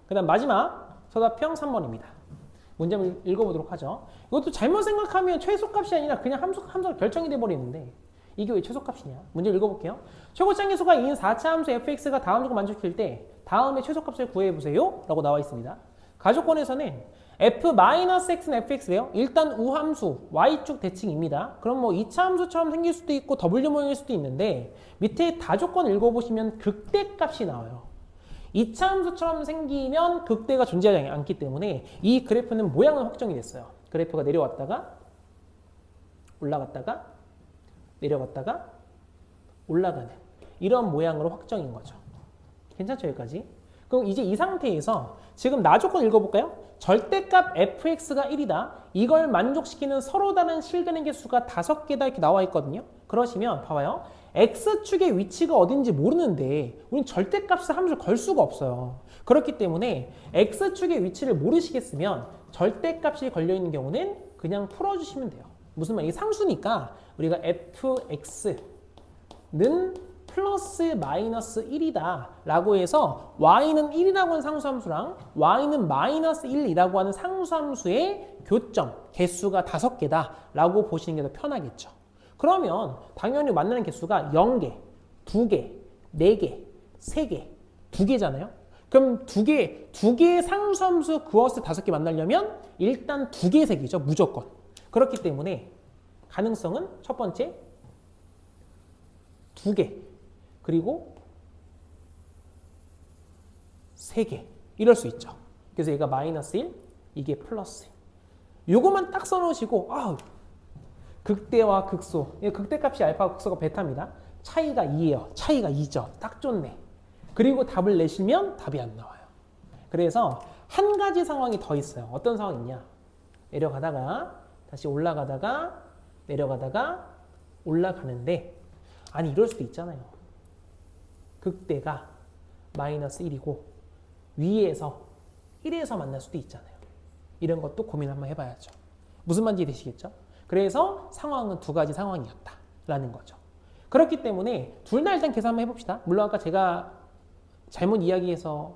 S1: 그 다음 마지막 서답형 3번입니다. 문제를 읽어보도록 하죠. 이것도 잘못 생각하면 최소값이 아니라 그냥 함수가 결정이 돼버리는데 이게 왜 최소값이냐? 문제 읽어볼게요. 최고차항 계수가 2인 4차 함수 fx가 다음 조건 만족시킬 때 다음의 최소값을 구해보세요 라고 나와 있습니다. 가조건에서는 f-x는 fx래요. 일단 우함수 y축 대칭입니다. 그럼 뭐 2차 함수처럼 생길 수도 있고 W 모양일 수도 있는데 밑에 다조건 읽어보시면 극대값이 나와요. 2차 함수처럼 생기면 극대가 존재하지 않기 때문에 이 그래프는 모양은 확정이 됐어요. 그래프가 내려왔다가 올라갔다가 내려갔다가 올라가는 이런 모양으로 확정인 거죠. 괜찮죠 여기까지? 그럼 이제 이 상태에서 지금 나조건 읽어볼까요? 절대값 fx가 1이다. 이걸 만족시키는 서로 다른 실근의 개수가 5개다 이렇게 나와 있거든요. 그러시면 봐봐요. x축의 위치가 어딘지 모르는데 우린 절대값을 함수를 걸 수가 없어요. 그렇기 때문에 x축의 위치를 모르시겠으면 절대값이 걸려있는 경우는 그냥 풀어주시면 돼요. 무슨 말이에요? 상수니까 우리가 fx는 플러스 마이너스 1이다 라고 해서 y는 1이라고 하는 상수함수랑 y는 마이너스 1이라고 하는 상수함수의 교점, 개수가 5개다 라고 보시는 게 더 편하겠죠. 그러면 당연히 만나는 개수가 0개, 2개, 4개, 3개, 2개잖아요. 그럼 두 개의 상수함수 구어스 5개 만나려면 일단 2개의 색이죠. 무조건. 그렇기 때문에 가능성은 첫 번째 2개. 그리고 3개 이럴 수 있죠. 그래서 얘가 마이너스 1, 이게 플러스 1. 요거만 딱 써놓으시고 극대와 극소, 극대값이 알파, 극소가 베타입니다. 차이가 2예요. 차이가 2죠. 딱 좋네. 그리고 답을 내시면 답이 안 나와요. 그래서 한 가지 상황이 더 있어요. 어떤 상황이 있냐. 내려가다가 다시 올라가다가 내려가다가 올라가는데 아니 이럴 수도 있잖아요. 극대가 마이너스 1이고 위에서 1에서 만날 수도 있잖아요. 이런 것도 고민 한번 해봐야죠. 무슨 말인지 되시겠죠? 그래서 상황은 2가지 상황이었다라는 거죠. 그렇기 때문에 둘 다 일단 계산 한번 해봅시다. 물론 아까 제가 잘못 이야기해서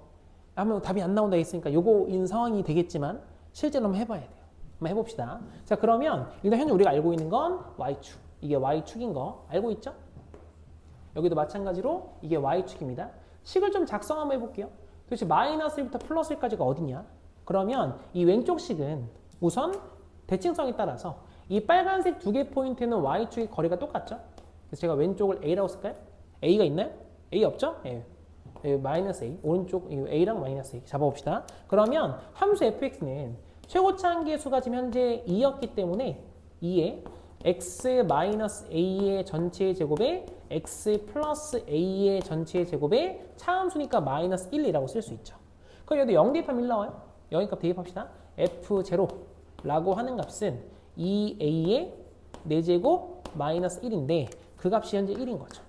S1: 하면 답이 안 나온다 했으니까 요거인 상황이 되겠지만 실제로 한번 해봐야 돼요. 한번 해봅시다. 자 그러면 일단 현재 우리가 알고 있는 건 y축. 이게 y축인 거 알고 있죠? 여기도 마찬가지로 이게 y축입니다. 식을 좀 작성 한번 해볼게요. 도대체 마이너스 1부터 플러스 1까지가 어디냐? 그러면 이 왼쪽 식은 우선 대칭성에 따라서 이 빨간색 2개 포인트는 y축의 거리가 똑같죠? 그래서 제가 왼쪽을 a라고 쓸까요? a가 있나요? a 없죠? 예. 마이너스 a, 오른쪽 a랑 마이너스 a 잡아봅시다. 그러면 함수 fx는 최고차 한계수가 지금 현재 2였기 때문에 2에 x 마이너스 a의 전체의 제곱에 x 플러스 a의 전체의 제곱에 차함수니까 마이너스 1이라고 쓸 수 있죠. 그럼 여기도 0 대입하면 1 나와요. 0값 대입합시다. f0라고 하는 값은 2a의 4제곱 마이너스 1인데 그 값이 현재 1인 거죠.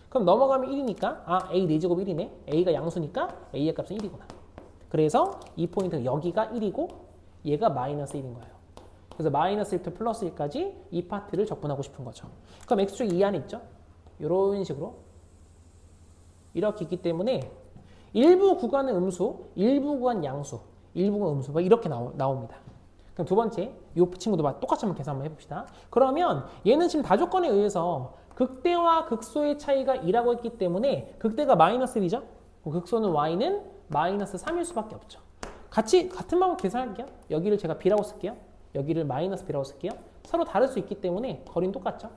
S1: 그럼 넘어가면 1이니까 a 4제곱 1이네. a가 양수니까 a의 값은 1이구나. 그래서 이 포인트는 여기가 1이고 얘가 마이너스 1인 거예요. 그래서 마이너스 1부터 플러스 1까지 이 파트를 적분하고 싶은 거죠. 그럼 x축이 이 안에 있죠? 이런 식으로 이렇게 있기 때문에 일부 구간은 음수, 일부 구간 양수, 일부 구간 음수 이렇게 나옵니다. 그럼 두 번째 이 친구도 똑같이 한번 계산 한번 해봅시다. 그러면 얘는 지금 다조건에 의해서 극대와 극소의 차이가 2라고 했기 때문에 극대가 마이너스 1이죠? 극소는 y는 마이너스 3일 수밖에 없죠. 같은 방법 계산할게요. 여기를 제가 b라고 쓸게요. 여기를 마이너스 b라고 쓸게요. 서로 다를 수 있기 때문에 거리는 똑같죠.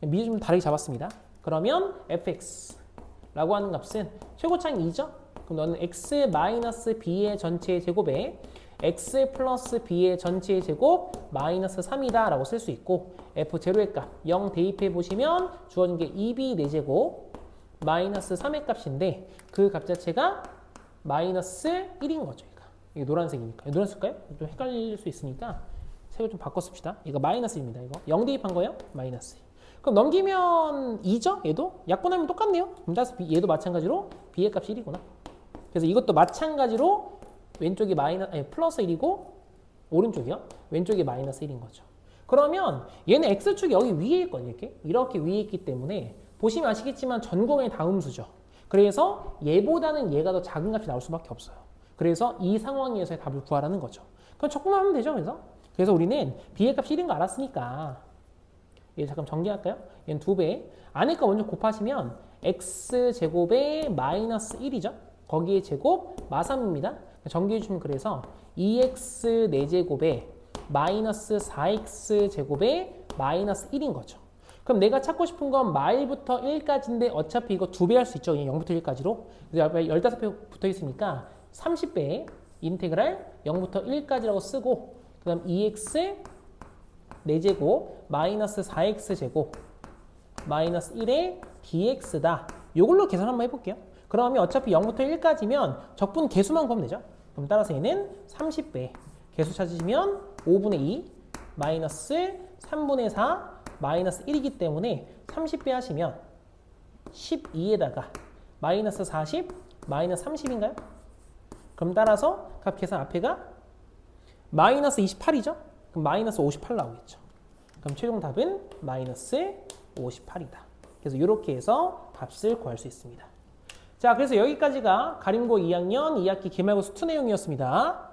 S1: 미리 좀 다르게 잡았습니다. 그러면 fx라고 하는 값은 최고차는 2죠. 그럼 너는 x 마이너스 b의 전체의 제곱에 x 플러스 b의 전체의 제곱 마이너스 3이다 라고 쓸 수 있고 f0의 값 0 대입해 보시면 주어진 게 2b 4제곱 마이너스 3의 값인데 그 값 자체가 마이너스 1인 거죠. 이게 노란색이니까. 노란색일까요? 좀 헷갈릴 수 있으니까 색을 좀 바꿔 씁시다. 이거 마이너스입니다. 이거 0 대입한 거예요? 마이너스. 그럼 넘기면 2죠? 얘도? 약분하면 똑같네요. 그럼 따라서 얘도 마찬가지로 b의 값이 1이구나. 그래서 이것도 마찬가지로 왼쪽이 플러스 1이고 오른쪽이요? 왼쪽이 마이너스 1인 거죠. 그러면 얘는 x축이 여기 위에 있거든요. 이렇게 위에 있기 때문에 보시면 아시겠지만 전공의 다음수죠. 그래서 얘보다는 얘가 더 작은 값이 나올 수밖에 없어요. 그래서 이 상황에서의 답을 구하라는 거죠. 그럼 적분하면 되죠. 그래서 우리는 b의 값이 1인 거 알았으니까 얘 잠깐 정리할까요? 얘는 2배. 안에 거 먼저 곱하시면 x제곱에 마이너스 1이죠. 거기에 제곱 마3입니다. 정리해주시면 그래서 2x 4제곱에 마이너스 4x 제곱에 마이너스 1인 거죠. 그럼 내가 찾고 싶은 건 마일부터 1까지인데 어차피 이거 2배 할 수 있죠. 0부터 1까지로. 그래서 옆에 15배 붙어 있으니까 30배 인테그랄 0부터 1까지라고 쓰고 그 다음 2x 4제곱 마이너스 4x 제곱 마이너스 1의 dx다. 이걸로 계산 한번 해볼게요. 그러면 어차피 0부터 1까지면 적분 개수만 구하면 되죠. 그럼 따라서 얘는 30배. 개수 찾으시면 5분의 2 마이너스 3분의 4 마이너스 1이기 때문에 30배 하시면 12에다가 마이너스 40 마이너스 30인가요? 그럼 따라서 값 계산 앞에가 마이너스 28이죠? 그럼 마이너스 58 나오겠죠. 그럼 최종 답은 마이너스 58이다. 그래서 이렇게 해서 값을 구할 수 있습니다. 자, 그래서 여기까지가 가림고 2학년 2학기 기말고사 2 내용이었습니다.